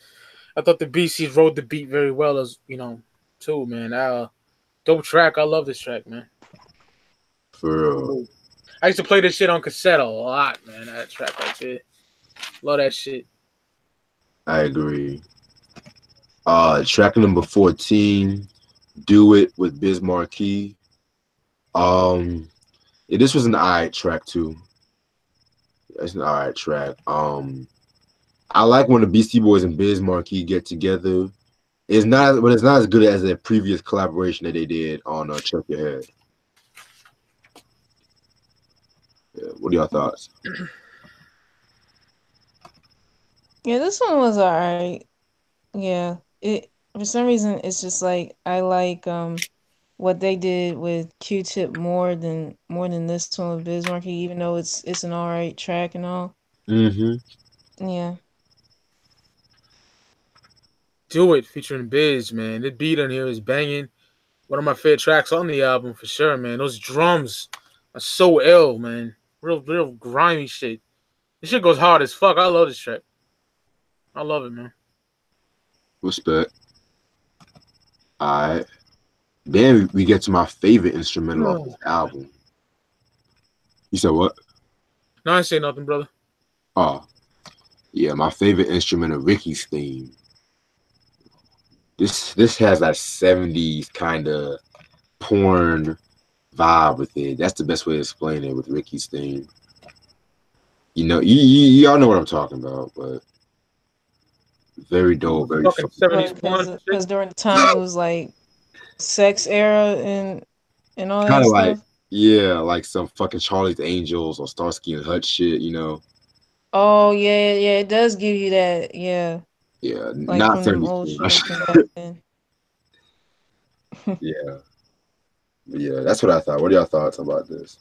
Speaker 2: I thought the BCs rode the beat very well as too, man. Dope track. I love this track, man.
Speaker 1: For real.
Speaker 2: I used to play this shit on cassette a lot, man. That track right there. Love that shit.
Speaker 1: I agree. Track number 14, Do It with Biz Markie. Um, yeah, this was an alright track too. It's an alright track. I like when the Beastie Boys and Biz Markie get together. It's not as good as their previous collaboration that they did on Check Your Head. Yeah, what are your thoughts?
Speaker 3: Yeah, this one was alright. Yeah. It for some reason it's just like I like what they did with Q-Tip more than this one with Biz Markie, even though it's an alright track and all.
Speaker 1: Mm-hmm.
Speaker 3: Yeah.
Speaker 2: Do It featuring Biz, man. The beat on here is banging. One of my favorite tracks on the album for sure, man. Those drums are so ill, man. Real grimy shit. This shit goes hard as fuck. I love this track. I love it, man.
Speaker 1: Respect. Alright. Then we get to my favorite instrumental off this album. You said what?
Speaker 2: No, I ain't say nothing, brother.
Speaker 1: Oh, yeah, my favorite instrumental, Ricky's theme. This has that 70s kind of porn vibe with it. That's the best way to explain it with Ricky's theme. You know, y'all know what I'm talking about, but very dope, very
Speaker 2: Fucking
Speaker 1: fun.
Speaker 2: 70s porn
Speaker 3: Because
Speaker 2: shit.
Speaker 3: during the time it was like sex era and all
Speaker 1: Kind
Speaker 3: that
Speaker 1: of like,
Speaker 3: stuff.
Speaker 1: yeah, like some fucking Charlie's Angels or Starsky and Hutch shit, you know?
Speaker 3: Oh yeah, yeah, it does give you that, yeah.
Speaker 1: Yeah,
Speaker 3: Like
Speaker 1: not
Speaker 3: from them
Speaker 1: 70s
Speaker 3: old
Speaker 1: porn.
Speaker 3: shows from back then.
Speaker 1: Yeah, yeah, that's what I thought. What are your thoughts about this?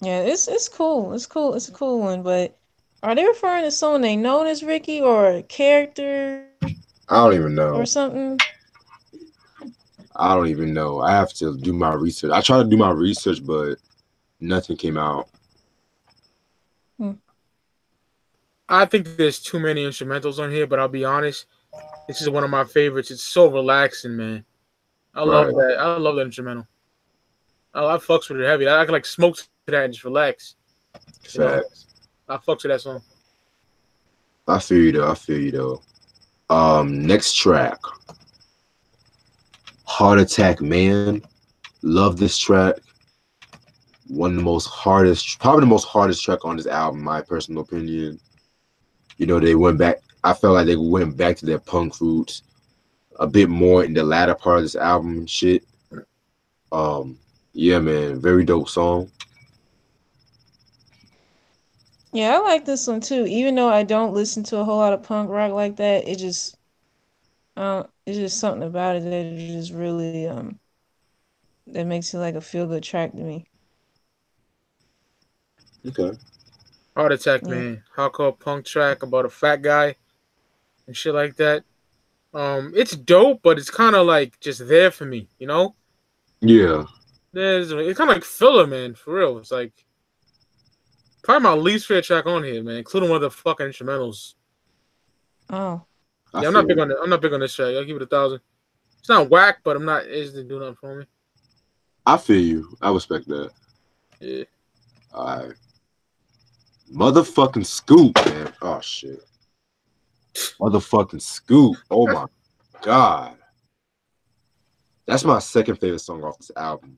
Speaker 3: Yeah, it's cool. It's cool. It's a cool one, but are they referring to someone they known as Ricky or a character
Speaker 1: I don't even
Speaker 3: or
Speaker 1: know.
Speaker 3: something?
Speaker 1: I don't even know. I have to do my research. I try to do my research, but nothing came out.
Speaker 3: Hmm.
Speaker 2: I think there's too many instrumentals on here, but I'll be honest. This is one of my favorites. It's so relaxing, man. I love
Speaker 1: Right.
Speaker 2: that. I love that instrumental. I fucks with it heavy. I can like smoke to that and just relax. You know,
Speaker 1: Facts.
Speaker 2: I fucks with that song.
Speaker 1: I feel you though. I feel you though. Next track, Heart Attack Man. Love this track. One of the most hardest, probably the most hardest track on this album, my personal opinion. You know, they went back. I felt like they went back to their punk roots a bit more in the latter part of this album and shit. Yeah, man, very dope song.
Speaker 3: Yeah, I like this one too. Even though I don't listen to a whole lot of punk rock like that, it's just something about it that is just really that makes it like a feel good track to me.
Speaker 1: Okay.
Speaker 2: Heart Attack,
Speaker 3: Yeah.
Speaker 2: man. Hardcore punk track about a fat guy and shit like that. It's dope, but it's kind of like just there for me, you know.
Speaker 1: Yeah.
Speaker 2: It's kind of like filler, man. For real, it's like probably my least favorite track on here, man, including one of the fucking instrumentals.
Speaker 3: Oh.
Speaker 1: I
Speaker 2: Yeah, I'm not
Speaker 1: feel
Speaker 2: big
Speaker 1: you.
Speaker 2: on it. I'm not big on this track. I'll give it 1,000. It's not whack, but I'm not. It doesn't do nothing for me.
Speaker 1: I feel you. I respect that.
Speaker 2: Yeah.
Speaker 1: All right. Motherfucking Scoop, man. Oh shit. Motherfucking Scoop. Oh my god. That's my second favorite song off this album.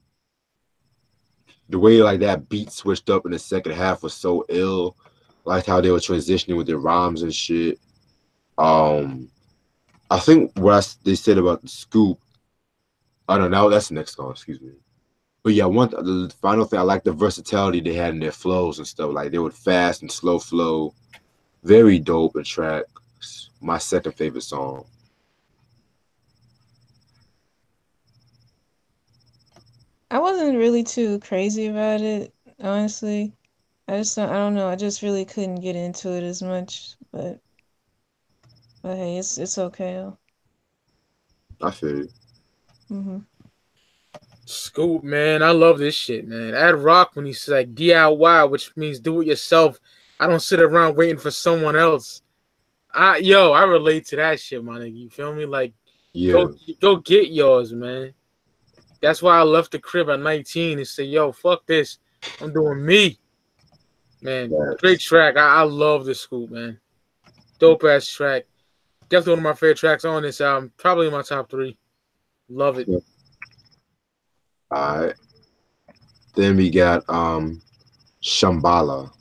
Speaker 1: The way like that beat switched up in the second half was so ill. Like how they were transitioning with their rhymes and shit. Um, I think they said about the Scoop. I don't know. That's the next song. Excuse me. But yeah, the final thing I like the versatility they had in their flows and stuff. Like they would fast and slow flow. Very dope and track. My second favorite song.
Speaker 3: I wasn't really too crazy about it, honestly. I don't know. I just really couldn't get into it as much, but hey, it's okay though.
Speaker 1: I feel it.
Speaker 3: Mhm.
Speaker 2: Scoop, man, I love this shit, man. Add rock when he's like DIY, which means do it yourself. I don't sit around waiting for someone else. I relate to that shit, my nigga. You feel me? Like,
Speaker 1: Yeah,
Speaker 2: go go get yours, man. That's why I left the crib at 19 and said, yo, fuck this. I'm doing me. Man, great
Speaker 1: that's
Speaker 2: track. I love this Scoop, man. Dope ass track. Definitely one of my favorite tracks on this album. Probably in my top three. Love it.
Speaker 1: all right. Then we got Shambhala,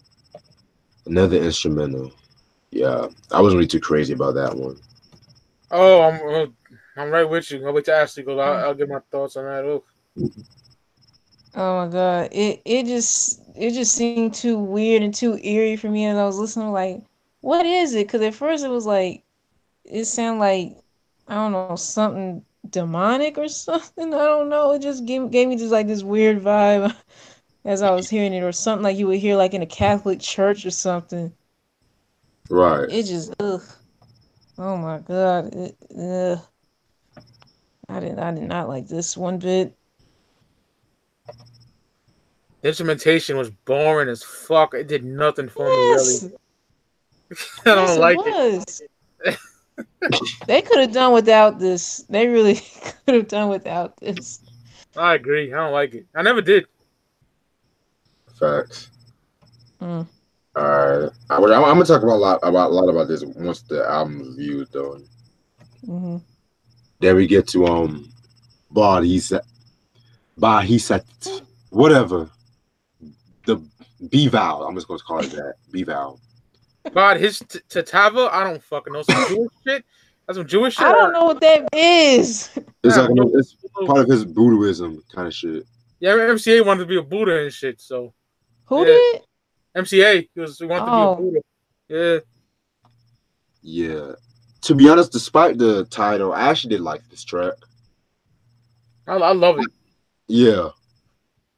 Speaker 1: another instrumental. Yeah, I wasn't really too crazy about that one.
Speaker 2: Oh, I'm right with you. I'll wait till Ashley goes. I'll get my thoughts on that. Oof.
Speaker 3: Oh my God. It just seemed too weird and too eerie for me as I was listening like what is it? Cause at first it was like it sounded like I don't know, something demonic or something. I don't know. It just gave me just like this weird vibe as I was hearing it or something like you would hear like in a Catholic church or something.
Speaker 1: Right.
Speaker 3: It just ugh. Oh my God. I did not like this one bit.
Speaker 2: The instrumentation was boring as fuck. It did nothing for me, really.
Speaker 3: Yes.
Speaker 2: I
Speaker 3: Yes
Speaker 2: don't
Speaker 3: it
Speaker 2: like it.
Speaker 3: was. They could have done without this. They really could have done without this.
Speaker 2: I agree. I don't like it. I never did.
Speaker 1: Facts.
Speaker 3: Mm,
Speaker 1: All right. I'm gonna talk about this once the album reviewed though.
Speaker 3: hmm
Speaker 1: Then we get to Bahisa Bahisa whatever. The B vowel. I'm just gonna call it that. B vowel.
Speaker 2: God, his Tatava, I don't fucking know. Some Jewish shit? That's some Jewish shit?
Speaker 3: I don't know what that is.
Speaker 1: It's
Speaker 2: I
Speaker 1: like
Speaker 2: have no
Speaker 1: it's
Speaker 2: clue.
Speaker 1: part of his Buddhism kind of shit.
Speaker 2: Yeah, MCA wanted to be a Buddha and shit, so.
Speaker 3: Who
Speaker 2: Yeah.
Speaker 3: did?
Speaker 2: MCA, he wanted to be a
Speaker 3: Oh,
Speaker 2: Buddha. Yeah.
Speaker 1: Yeah. To be honest, despite the title, I actually did like this track.
Speaker 2: I love it.
Speaker 1: Yeah.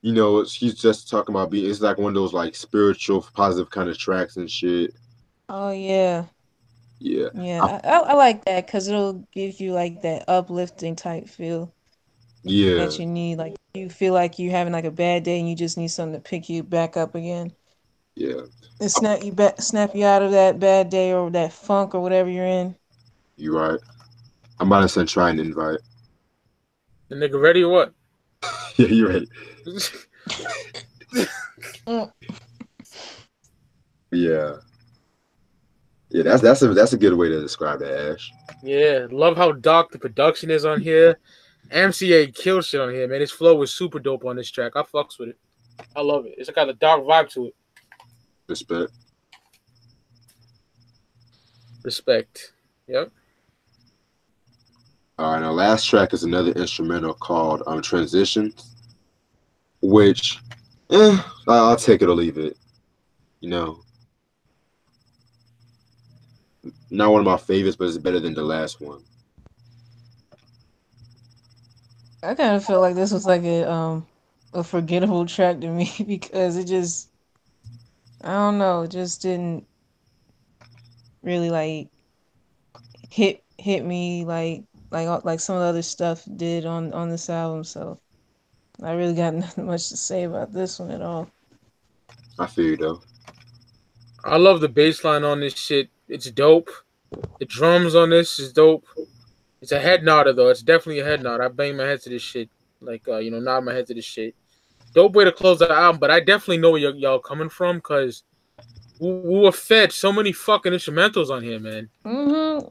Speaker 1: He's just talking about being. It's like one of those like spiritual, positive kind of tracks and shit.
Speaker 3: oh yeah,
Speaker 1: Yeah. I,
Speaker 3: yeah. I like that because it'll give you like that uplifting type feel
Speaker 1: yeah.
Speaker 3: that you need. Like you feel like you're having like a bad day and you just need something to pick you back up again
Speaker 1: Yeah.
Speaker 3: and snap you out of that bad day or that funk or whatever you're in.
Speaker 1: You right. I'm about to send try and invite.
Speaker 2: The nigga ready or what?
Speaker 1: Yeah, you're right.
Speaker 3: Mm.
Speaker 1: Yeah. Yeah, that's a good way to describe that, Ash.
Speaker 2: Yeah, love how dark the production is on here. MCA killed shit on here, man. His flow was super dope on this track. I fucks with it. I love it. It's a kind of dark vibe to it.
Speaker 1: Respect.
Speaker 2: Respect. Yep.
Speaker 1: All right, our last track is another instrumental called Transitions, which I'll take it or leave it. You know, not one of my favorites, but it's better than the last one.
Speaker 3: I kind of feel like this was like a forgettable track to me because it just I don't know, it just didn't really like hit me like some of the other stuff did on this album. So I really got nothing much to say about this one at all.
Speaker 1: I feel you though.
Speaker 2: I love the bass line on this shit. It's dope. The drums on this is dope. It's a head nodder though. It's definitely a head nod. I bang my head to this shit. Like nod my head to this shit. Dope way to close the album, but I definitely know where y'all coming from because we were fed so many fucking instrumentals on here, man.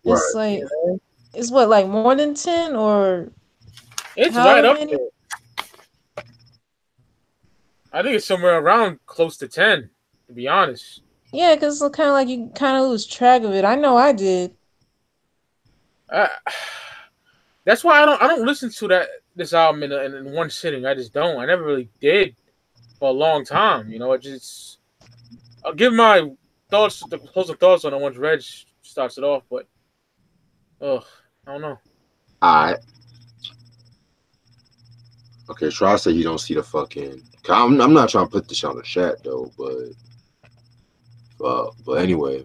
Speaker 3: It's
Speaker 1: Right.
Speaker 3: like it's what like more than 10 or
Speaker 2: It's right
Speaker 3: however
Speaker 2: up
Speaker 3: many.
Speaker 2: there. I think it's somewhere around close to 10, to be honest.
Speaker 3: Yeah, because it's kind of like you kind of lose track of it. I know I did.
Speaker 2: Uh, that's why I don't listen to this album in one sitting. I just don't. I never really did for a long time. It just I'll give my the closer thoughts on it once Reg starts it off. But I don't know.
Speaker 1: Alright. Okay, try to say you don't see the fucking. I'm not trying to put this on the chat though, but anyway,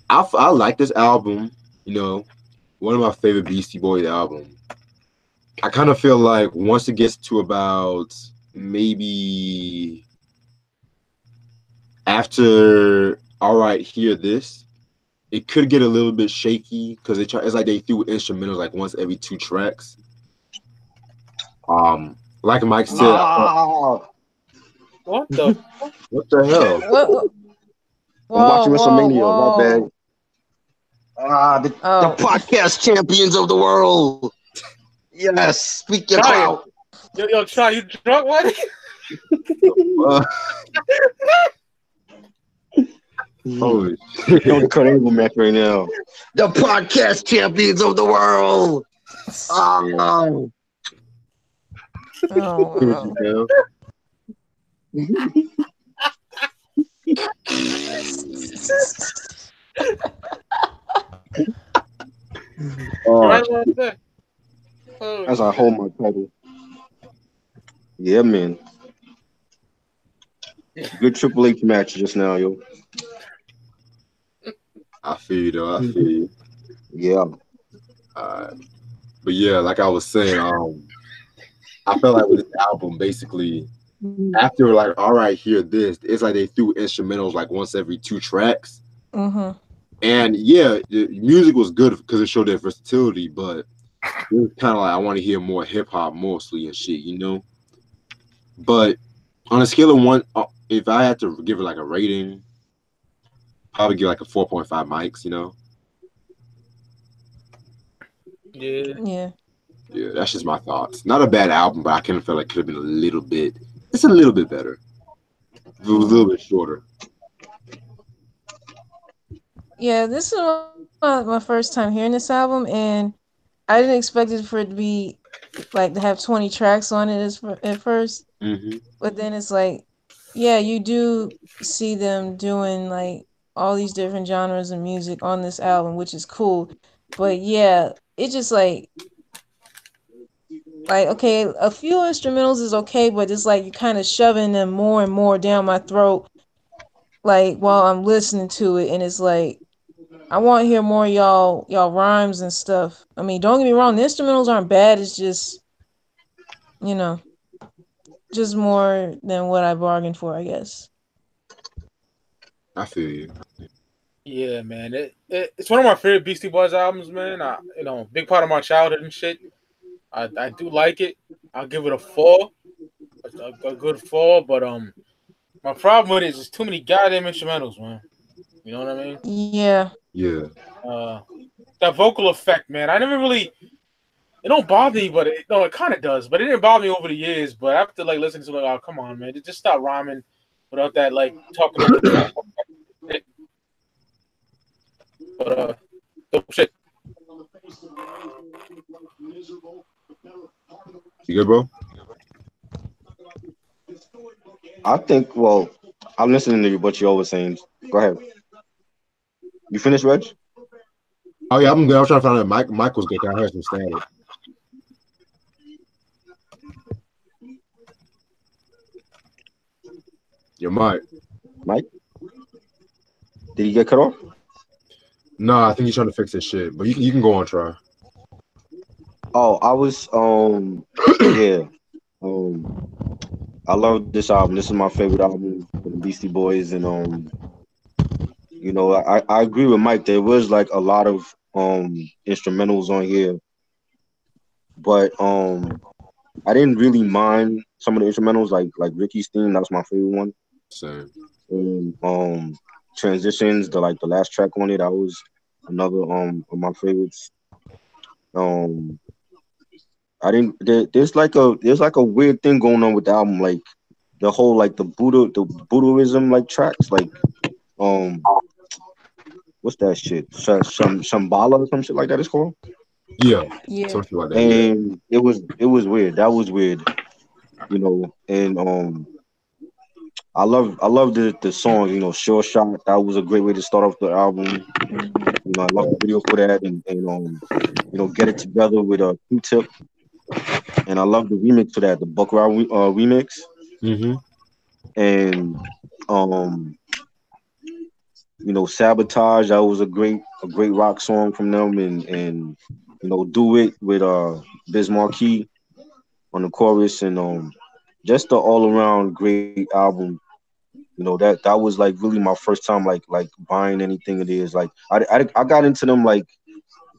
Speaker 1: I like this album. One of my favorite Beastie Boys album. I kind of feel like once it gets to about maybe after All Right Hear This, it could get a little bit shaky because it's like they threw instrumentals like once every 2 tracks. Like Mike said,
Speaker 2: What the?
Speaker 1: what the hell?
Speaker 3: What?
Speaker 4: I'm watching
Speaker 3: Whoa,
Speaker 4: WrestleMania. My bad.
Speaker 3: whoa.
Speaker 4: The podcast champions of the world. Yes, speak your clout.
Speaker 2: Yo, Sean, you drunk, what?
Speaker 1: Holy shit.
Speaker 4: Don't cut Angle match right now. The podcast champions of the world. Oh,
Speaker 3: Oh,
Speaker 2: Right about that.
Speaker 4: that's our hallmark title. Yeah, man. Good Triple H match just now, yo.
Speaker 1: I feel you though. I feel you.
Speaker 4: Yeah.
Speaker 1: But yeah, like I was saying, I felt like with this album, basically, after like All Right Hear This, it's like they threw instrumentals like once every 2 tracks. And yeah, the music was good because it showed their versatility, but it was kind of like I want to hear more hip hop mostly and shit, But on a scale of 1, if I had to give it like a rating, probably give like a 4.5 mics,
Speaker 2: Yeah.
Speaker 1: Yeah, that's just my thoughts. Not a bad album, but I kind of felt like it could have been just a little bit better. If it was a little bit shorter.
Speaker 3: Yeah, this is my first time hearing this album, and I didn't expect it for it to be like to have 20 tracks on it at first. But then it's like, yeah, you do see them doing like all these different genres of music on this album, which is cool. But yeah, it just like okay, a few instrumentals is okay, but it's like you're kind of shoving them more and more down my throat, like while I'm listening to it, and it's like I want to hear more y'all rhymes and stuff. I mean, don't get me wrong, the instrumentals aren't bad. It's just you know just more than what I bargained for, I guess.
Speaker 1: I feel you.
Speaker 2: Yeah, man. It's one of my favorite Beastie Boys albums, man. Big part of my childhood and shit. I do like it. I'll give it a 4, a good 4. But my problem with it is too many goddamn instrumentals, man. You know what I mean?
Speaker 3: Yeah.
Speaker 1: Yeah.
Speaker 2: That vocal effect, man. I never really. It don't bother me, but it kind of does. But it didn't bother me over the years. But after like listening to it, oh come on, man, just stop rhyming without that like talking over the shit. But dope shit.
Speaker 1: You good, bro?
Speaker 4: I think, well, I'm listening to you, what you're always saying. Go ahead. You finished, Reg?
Speaker 1: Oh yeah, I'm good. I was trying to find out Michael's good. I heard some static. Your mic.
Speaker 4: Mike? Did he get cut off?
Speaker 1: No, I think he's trying to fix his shit. But you can go on try.
Speaker 4: Oh, I was yeah. Um I love this album. This is my favorite album for the Beastie Boys, and I agree with Mike. There was like a lot of instrumentals on here, but I didn't really mind some of the instrumentals like Ricky's theme. That was my favorite one.
Speaker 1: Same.
Speaker 4: And Transitions, the last track on it, that was another of my favorites. Um there's like a weird thing going on with the album, like the whole like the Buddhism like tracks, like um what's that shit? Shambhala or some shit like that it's called.
Speaker 1: Yeah.
Speaker 3: Yeah.
Speaker 1: Something like that. Yeah.
Speaker 4: And it was weird. That was weird, and I love the song, Sure Shot. That was a great way to start off the album. I love the video for that, and Get It Together with a Q-Tip, and I love the remix for that, the Buck Wild remix,
Speaker 1: Mm-hmm.
Speaker 4: and um Sabotage. That was a great rock song from them, and Do It with Biz Markie on the chorus, and just the all around great album. That was like really my first time like buying anything it is. Like I got into them like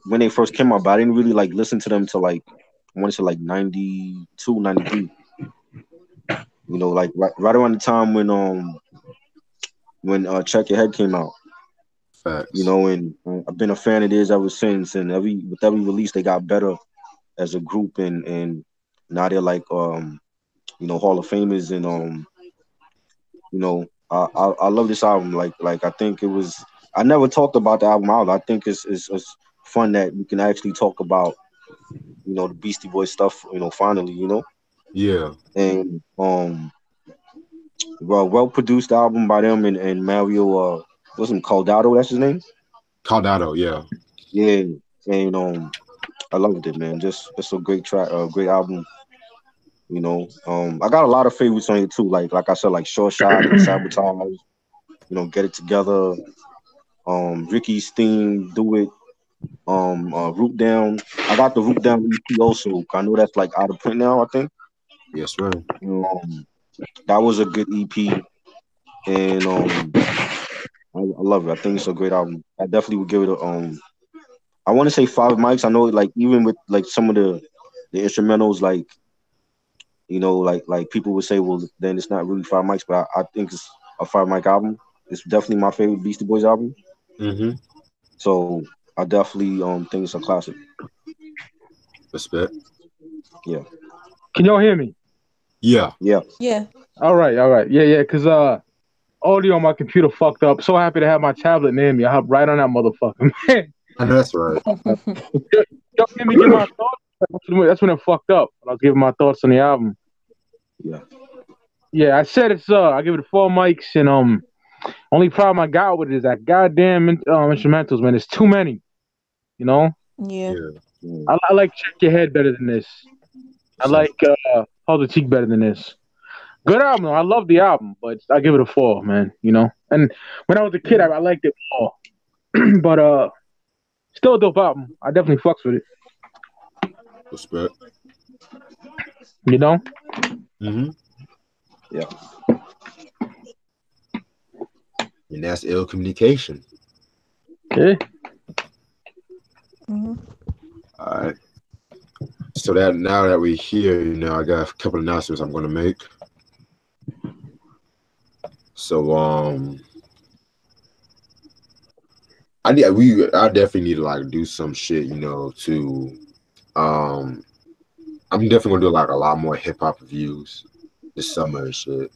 Speaker 4: when they first came out, but I didn't really like listen to them till like I want to say like 92, 93. Like right around the time when Check Your Head came out.
Speaker 1: Facts.
Speaker 4: And I've been a fan of theirs ever since. And with every release, they got better as a group, and now they're like Hall of Famers, and I love this album. Like I think it was. I never talked about the album out. I think it's fun that we can actually talk about the Beastie Boys stuff. Finally.
Speaker 1: Yeah.
Speaker 4: And well produced album by them, and Mario what's him, Caldado, that's his name.
Speaker 1: Caldado. Yeah.
Speaker 4: Yeah, and I loved it, man. Just a great track, great album. I got a lot of favorites on here too. Like I said, like Short Shot and Sabotage. Get It Together. Ricky's theme, Do It. Root Down. I got the Root Down EP also. I know that's like out of print now, I think.
Speaker 1: Yes, sir.
Speaker 4: That was a good EP, and I love it. I think it's a great album. I definitely would give it a I want to say 5 mics. I know, like even with like some of the instrumentals, like people would say, well, then it's not really 5 mics, but I think it's a 5 mic album. It's definitely my favorite Beastie Boys album.
Speaker 1: Mm-hmm.
Speaker 4: So I definitely think it's a classic.
Speaker 1: Respect.
Speaker 4: Yeah.
Speaker 5: Can y'all hear me?
Speaker 1: Yeah.
Speaker 4: Yeah.
Speaker 3: Yeah.
Speaker 5: All right. Yeah. Cause audio on my computer fucked up. So happy to have my tablet near me. I hop right on that motherfucker, man.
Speaker 1: I know that's right.
Speaker 5: Y'all hear me give my thoughts? That's when it fucked up. I was giving my thoughts on the album.
Speaker 4: Yeah.
Speaker 5: Yeah, I said it's I give it 4 mics, and only problem I got with it is that goddamn instrumentals, man. There's too many.
Speaker 3: Yeah.
Speaker 1: Yeah.
Speaker 5: I like Check Your Head better than this. I like Hold the Cheek better than this. Good album. I love the album, but I give it a 4, man. And when I was a kid, I liked it more. But still a dope album. I definitely fucks with it.
Speaker 1: Respect.
Speaker 5: Mm-hmm.
Speaker 4: Yeah.
Speaker 1: And that's ill communication.
Speaker 5: Okay.
Speaker 3: Mm-hmm.
Speaker 1: All right. So that now that we're here, I got a couple of announcements I'm gonna make. So I definitely need to like do some shit, to I'm definitely gonna do like a lot more hip hop reviews this summer and shit.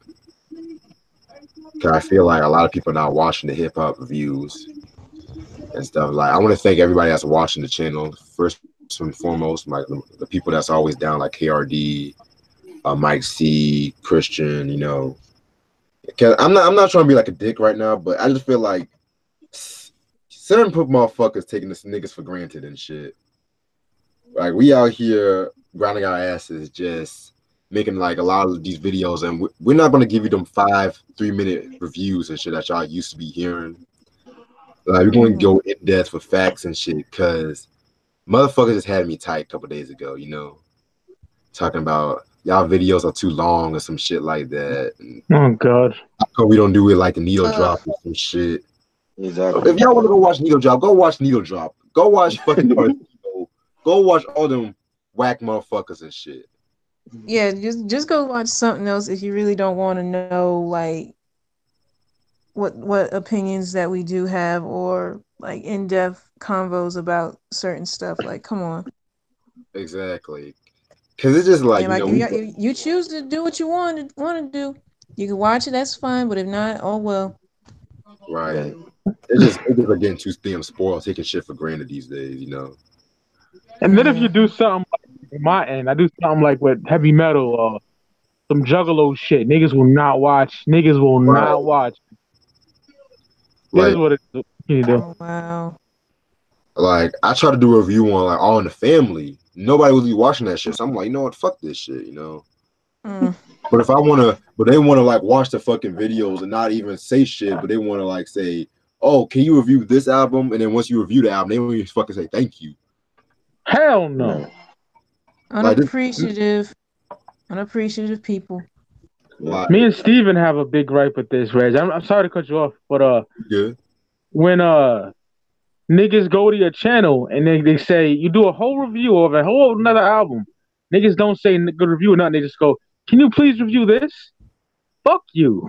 Speaker 1: Cause I feel like a lot of people are not watching the hip hop reviews and stuff. Like I want to thank everybody that's watching the channel. First and foremost, like the people that's always down, like KRD, Mike C, Christian. Cause I'm not trying to be like a dick right now, but I just feel like certain motherfuckers taking this niggas for granted and shit. Like we out here grinding our asses, just making like a lot of these videos, and we're not gonna give you them 3-minute reviews and shit that y'all used to be hearing. Like we're gonna go in depth with facts and shit, because motherfuckers just had me tight a couple days ago, you know, talking about y'all videos are too long or some shit like that. And
Speaker 5: oh God,
Speaker 1: how come we don't do it like the needle drop or some shit?
Speaker 4: Exactly.
Speaker 1: If y'all want to go watch needle drop, go watch needle drop. Go watch fucking go watch all them whack motherfuckers and shit.
Speaker 3: Yeah, just go watch something else if you really don't want to know like what opinions that we do have, or like in-depth convos about certain stuff. Like, come on.
Speaker 1: Exactly. Because it's just like,
Speaker 3: And
Speaker 1: you
Speaker 3: like
Speaker 1: know,
Speaker 3: if you choose to do what you want to do, you can watch it. That's fine. But if not, oh well.
Speaker 1: right. It's just getting too damn spoiled, taking shit for granted these days, you know.
Speaker 5: and then if you do something like on my end, I do something like with heavy metal or some juggalo shit. Niggas will not watch. Niggas will
Speaker 1: Right.
Speaker 5: not watch. It
Speaker 1: Like,
Speaker 5: is what it is. What can you do?
Speaker 3: Oh wow.
Speaker 1: like I try to do a review on like All in the Family. Nobody will be watching that shit. So I'm like, you know what? Fuck this shit, you know. But if I wanna, but they wanna like watch the fucking videos and not even say shit, but they wanna like say, oh, can you review this album? And then once you review the album, they don't even fucking say thank you.
Speaker 5: Hell no.
Speaker 1: Like this,
Speaker 3: Unappreciative people.
Speaker 1: like,
Speaker 5: Me and Steven have a big gripe with this, Reg. I'm sorry to cut you off, but
Speaker 1: good.
Speaker 5: when niggas go to your channel and they say you do a whole review of a whole another album, niggas don't say good review or nothing. They just go, "Can you please review this?" Fuck you.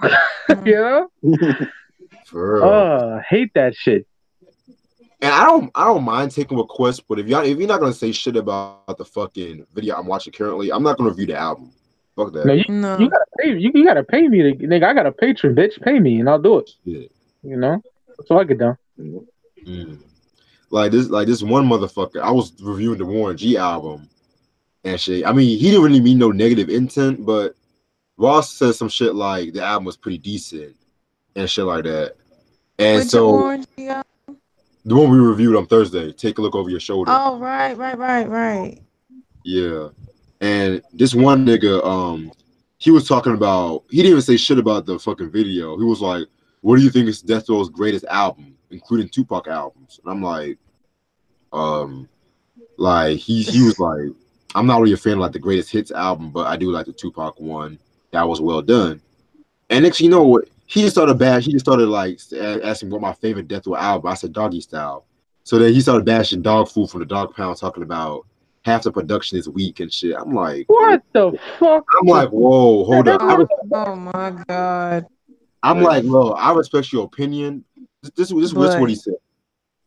Speaker 5: You know?
Speaker 1: For real.
Speaker 5: Hate that shit.
Speaker 1: And I don't mind taking requests, but if you're not gonna say shit about the fucking video I'm watching currently, I'm not gonna review the album. Fuck that.
Speaker 5: No, you gotta pay. You gotta pay me to nigga. I got a patron, bitch. Pay me and I'll do it.
Speaker 1: Yeah.
Speaker 5: You know, that's all I get done.
Speaker 1: Like this one motherfucker. I was reviewing the Warren G album and shit. I mean, he didn't really mean no negative intent, but Ross said some shit like the album was pretty decent and shit like that. And
Speaker 3: Which
Speaker 1: so
Speaker 3: Warren G album?
Speaker 1: the one we reviewed on Thursday, Take a Look Over Your Shoulder.
Speaker 3: Oh right.
Speaker 1: Yeah. And this one nigga, he was talking about, he didn't even say shit about the fucking video. He was like, what do you think is Death Row's greatest album, including Tupac albums? And I'm like he was like, I'm not really a fan of like the greatest hits album, but I do like the Tupac one. That was well done. And next, you know what? He just started like asking what my favorite Death Row album. I said Doggy Style. So then he started bashing Dog Food from the Dog Pound, talking about half the production is weak and shit. I'm like,
Speaker 5: what the fuck?
Speaker 1: I'm like, whoa, hold up.
Speaker 3: Oh my god.
Speaker 1: I'm like, well, I respect your opinion. This is what he said.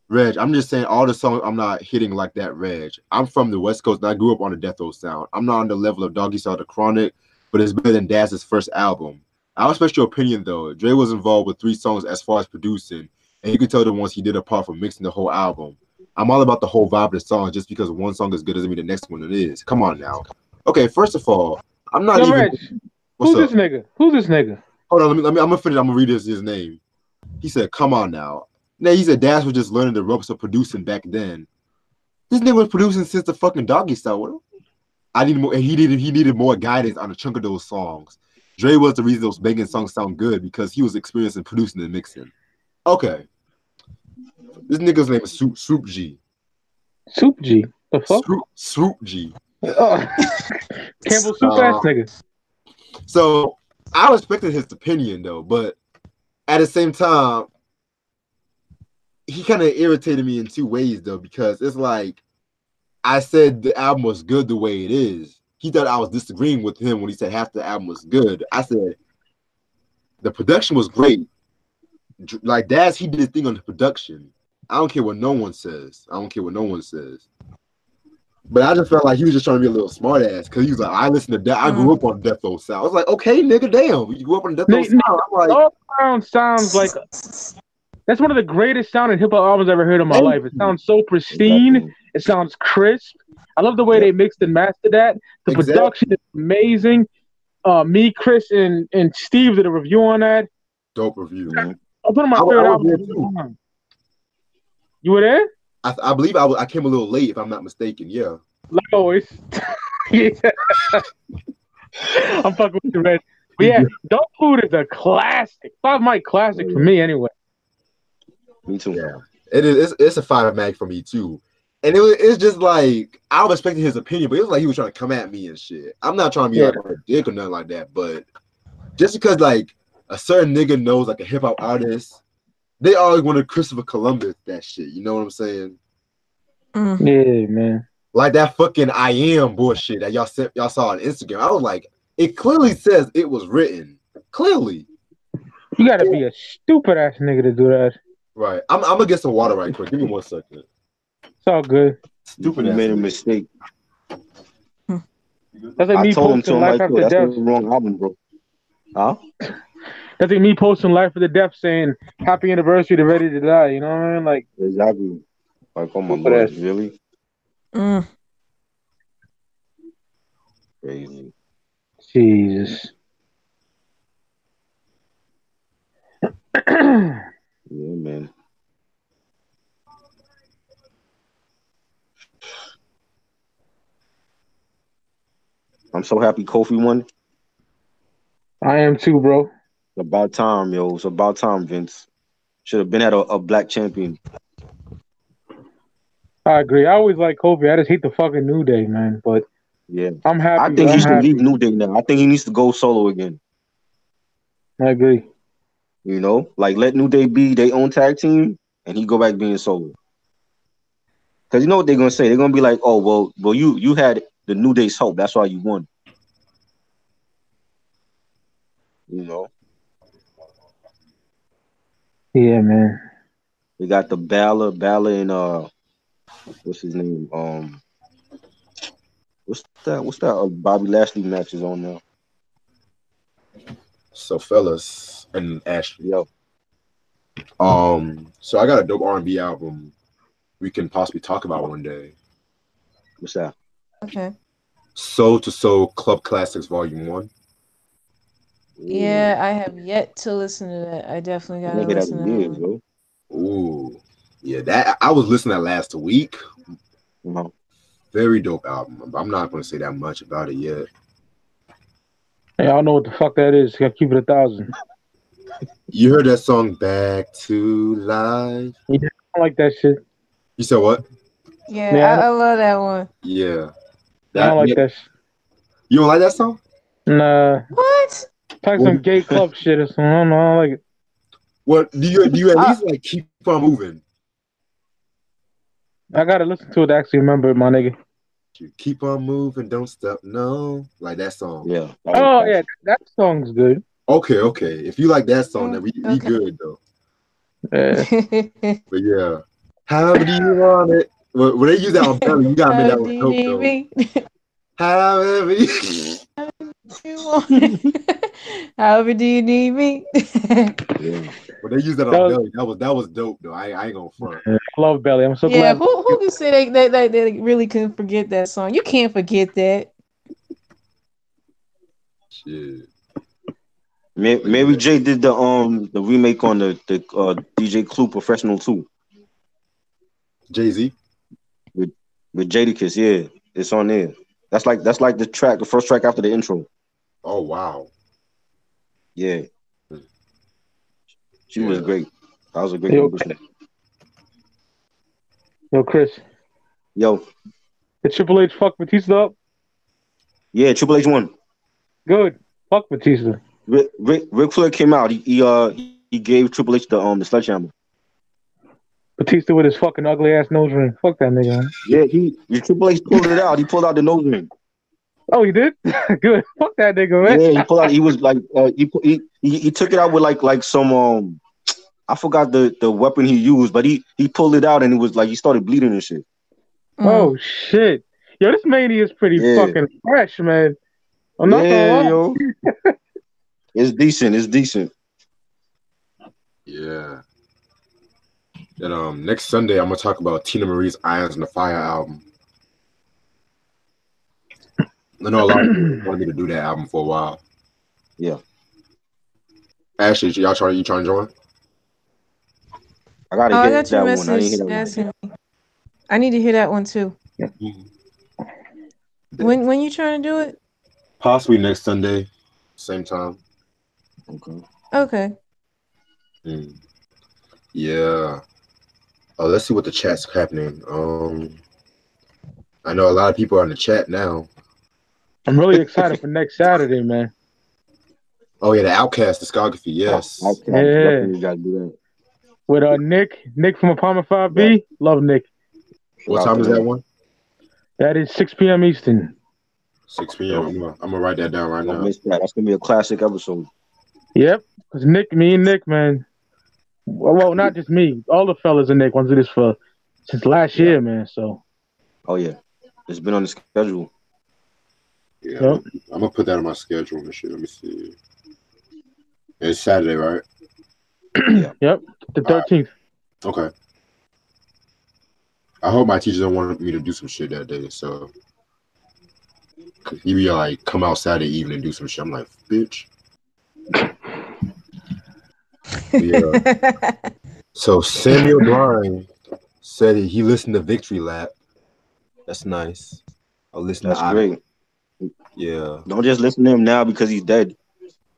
Speaker 1: Reg, I'm just saying all the songs I'm not hitting like that, Reg. I'm from the West Coast and I grew up on the Death Row sound. I'm not on the level of Doggy Style to Chronic, but it's better than Daz's first album. I respect your opinion though. Dre was involved with 3 songs as far as producing, and you can tell the ones he did apart from mixing the whole album. I'm all about the whole vibe of the song. Just because one song is good doesn't mean the next one it is. Come on now. Okay, first of all, I'm not even.
Speaker 5: Reg, who's this nigga? Who's this nigga?
Speaker 1: Hold on, let me. I'm gonna finish. I'm gonna read his name. He said, "Come on now." Now he said Daz was just learning the ropes of producing back then. This nigga was producing since the fucking Doggy Style. I need more, and he needed more guidance on a chunk of those songs. Dre was the reason those banging songs sound good because he was experiencing producing and mixing. Okay, this nigga's name is Soup G.
Speaker 5: Soup G. The fuck?
Speaker 1: Soup G.
Speaker 5: Campbell Soup ass nigga.
Speaker 1: So I respected his opinion though, but at the same time, he kind of irritated me in 2 ways though, because it's like I said the album was good the way it is. He thought I was disagreeing with him when he said half the album was good. I said the production was great. Like Daz, he did his thing on the production. I don't care what no one says. But I just felt like he was just trying to be a little smart ass because he was like, I listen to that. I grew up on Death Row sound. I was like, okay, nigga, damn. You grew up on Death Row sound. I'm like,
Speaker 5: Dog Pound sounds like that's one of the greatest sounding hip hop albums I've ever heard in my life. It sounds so pristine. Exactly. It sounds crisp. I love the way they mixed and mastered that. The production is amazing. Me, Chris, and Steve did a review on that.
Speaker 1: Dope review, man.
Speaker 5: I'll put on my favorite album. You were there?
Speaker 1: I believe I came a little late, if I'm not mistaken. Yeah.
Speaker 5: Like always. Yeah. I'm fucking with you, man. But yeah, Dog Food is a classic. 5 Mic classic for me anyway.
Speaker 4: Me too.
Speaker 1: Yeah. It is. It's a 5 Mag for me too. And it's just like I was expecting his opinion, but it was like he was trying to come at me and shit. I'm not trying to be like a dick or nothing like that, but just because like a certain nigga knows like a hip hop artist, they always want to Christopher Columbus that shit. You know what I'm saying?
Speaker 5: Yeah, man.
Speaker 1: Like that fucking I am bullshit that y'all saw on Instagram. I was like, it clearly says it was written. Clearly.
Speaker 5: You gotta be a stupid ass nigga to do that.
Speaker 1: Right. I'm gonna get some water right quick. Give me 1 second.
Speaker 5: It's all good.
Speaker 1: Stupid
Speaker 4: You
Speaker 1: ass.
Speaker 4: made a mistake.
Speaker 5: That's like
Speaker 4: I
Speaker 5: me
Speaker 4: told him to
Speaker 5: posting
Speaker 4: him
Speaker 5: Life
Speaker 4: like,
Speaker 5: After
Speaker 4: that's
Speaker 5: Death.
Speaker 4: the wrong album, bro. Huh?
Speaker 5: That's like me posting Life After Death saying happy anniversary to Ready to Die. You know what I mean? Like,
Speaker 4: Exactly. Like, oh my
Speaker 5: stupid
Speaker 4: god,
Speaker 5: ass.
Speaker 4: really? Crazy.
Speaker 5: Jesus.
Speaker 4: Yeah, man. I'm so happy Kofi won.
Speaker 5: I am too, bro.
Speaker 4: It's about time, yo. It's about time, Vince. Should have been at a black champion.
Speaker 5: I agree. I always like Kobe. I just hate the fucking New Day, man. But
Speaker 4: Yeah.
Speaker 5: I'm
Speaker 4: I
Speaker 5: happy.
Speaker 4: think he
Speaker 5: I'm
Speaker 4: should leave
Speaker 5: happy.
Speaker 4: New Day now. I think he needs to go solo again.
Speaker 5: I agree.
Speaker 4: You know? Like, let New Day be their own tag team, and he go back being solo. Because you know what they're going to say? They're going to be like, oh, well, you had the New Day's hope. That's why you won. You know?
Speaker 5: Yeah, man.
Speaker 4: They got the Balor, and what's his name? What's that Bobby Lashley matches on now?
Speaker 1: So fellas and Ashley.
Speaker 4: Yo,
Speaker 1: So I got a dope R&B album we can possibly talk about one day.
Speaker 4: what's that?
Speaker 3: Okay.
Speaker 1: Soul to Soul Club Classics Volume 1.
Speaker 3: Yeah, I have yet to listen to that. I definitely
Speaker 4: I
Speaker 3: gotta
Speaker 4: didn't hear that
Speaker 3: listen to
Speaker 4: in
Speaker 3: that
Speaker 4: years,
Speaker 3: one.
Speaker 4: bro.
Speaker 1: Ooh. Yeah, that I was listening to that last week.
Speaker 4: No.
Speaker 1: Very dope album. I'm not gonna say that much about it yet.
Speaker 5: Hey, I don't know what the fuck that is. Gotta keep it 1,000.
Speaker 1: You heard that song Back to Life?
Speaker 5: Yeah, I don't like that shit.
Speaker 1: You said what?
Speaker 3: Yeah,
Speaker 5: Yeah,
Speaker 3: I love that one.
Speaker 1: Yeah.
Speaker 5: I don't like that shit.
Speaker 1: You don't like that song?
Speaker 5: Nah.
Speaker 3: What?
Speaker 5: It's like
Speaker 1: Well,
Speaker 5: some gay club shit or something. I don't know. I don't like it.
Speaker 1: What do you at least like keep on moving?
Speaker 5: I gotta listen to it to actually remember it, my nigga.
Speaker 1: You keep on moving, don't stop. No, like that song.
Speaker 4: Yeah.
Speaker 5: Oh, yeah. That song's good.
Speaker 1: Okay. If you like that song, then we
Speaker 3: Okay.
Speaker 1: good though.
Speaker 5: Yeah.
Speaker 1: But yeah, how do you want it? When they use that on Belly, you gotta admit that
Speaker 3: How
Speaker 1: was
Speaker 3: do you
Speaker 1: dope
Speaker 3: need
Speaker 1: though.
Speaker 3: me?
Speaker 1: However,
Speaker 3: You want it. However do you need me?
Speaker 4: Yeah.
Speaker 1: when they use that on Belly, that was dope though. I ain't gonna front.
Speaker 5: I love Belly. I'm so
Speaker 3: Yeah,
Speaker 5: glad.
Speaker 3: who can say they really couldn't forget that song? You can't forget that.
Speaker 1: Shit.
Speaker 4: Mary J did the remake on the DJ Clue Professional 2
Speaker 1: Jay-Z.
Speaker 4: with Jadakiss. Yeah, it's on there. That's like the first track after the intro.
Speaker 1: Oh wow.
Speaker 4: Yeah, she was great. That was a great
Speaker 5: Yo,
Speaker 4: rendition.
Speaker 5: Chris.
Speaker 4: Yo,
Speaker 5: Did Triple H fuck Batista up?
Speaker 4: yeah, Triple H won.
Speaker 5: Good. Fuck Batista.
Speaker 4: Ric Flair came out. He gave Triple H the sledgehammer.
Speaker 5: Batista with his fucking ugly ass nose ring. Fuck that nigga. Man.
Speaker 4: Yeah, Triple H pulled it out. He pulled out the nose ring.
Speaker 5: Oh, he did? Good. Fuck that nigga, man.
Speaker 4: Yeah, he pulled out. He was like he took it out with like some I forgot the weapon he used, but he pulled it out and it was like he started bleeding and shit.
Speaker 5: Oh shit. Yo, this mania is pretty fucking fresh, man. I'm not gonna lie.
Speaker 4: Yo. It's decent. It's decent.
Speaker 1: Yeah. And next Sunday I'm gonna talk about Tina Marie's Irons in the Fire album. I know a lot of people wanted me to do that album for a while.
Speaker 4: Yeah.
Speaker 1: Ashley, you trying to join?
Speaker 4: I gotta
Speaker 3: Oh, I
Speaker 4: hear
Speaker 3: got your
Speaker 4: that one. I didn't hear
Speaker 3: message
Speaker 4: that one.
Speaker 3: asking me. I need to hear that one too.
Speaker 1: Mhm.
Speaker 3: When you trying to do it?
Speaker 1: Possibly next Sunday, same time.
Speaker 4: Okay.
Speaker 3: Okay.
Speaker 1: Mm. Yeah. Oh, let's see what the chat's happening. I know a lot of people are in the chat now.
Speaker 5: I'm really excited for next Saturday, man.
Speaker 1: Oh yeah, the Outcast discography. Yes.
Speaker 4: Okay,
Speaker 5: Yeah,
Speaker 4: definitely gotta do
Speaker 5: with Nick from Apartment
Speaker 4: that. Yeah.
Speaker 5: 5B. Love Nick.
Speaker 4: Shout
Speaker 1: What
Speaker 4: out
Speaker 1: time
Speaker 4: to
Speaker 1: is that
Speaker 4: him.
Speaker 1: one?
Speaker 5: That is 6 p.m. Eastern.
Speaker 1: 6 p.m.
Speaker 4: Yo,
Speaker 1: I'm gonna write that down right
Speaker 4: don't
Speaker 1: now.
Speaker 4: miss that. That's gonna be a classic episode.
Speaker 5: Yep, cause me and Nick, man. Well, not just me. All the fellas and Nick want to do this for since last
Speaker 4: Yeah.
Speaker 5: year, man. So,
Speaker 4: Oh yeah. It's been on the schedule.
Speaker 1: Yeah,
Speaker 5: yep,
Speaker 1: I'm gonna put that on my schedule and shit. Let me see. It's Saturday, right?
Speaker 4: Yeah.
Speaker 5: yep, the
Speaker 1: All right.
Speaker 5: 13th.
Speaker 1: Okay. I hope my teacher don't want me to do some shit that day. So he be like, come out Saturday evening and do some shit. I'm like, bitch. Yeah. So Samuel Blind said he listened to Victory Lap. That's nice. I'll listen to
Speaker 4: That's
Speaker 1: Otter.
Speaker 4: great.
Speaker 1: Yeah.
Speaker 4: Don't just listen to him now because he's dead.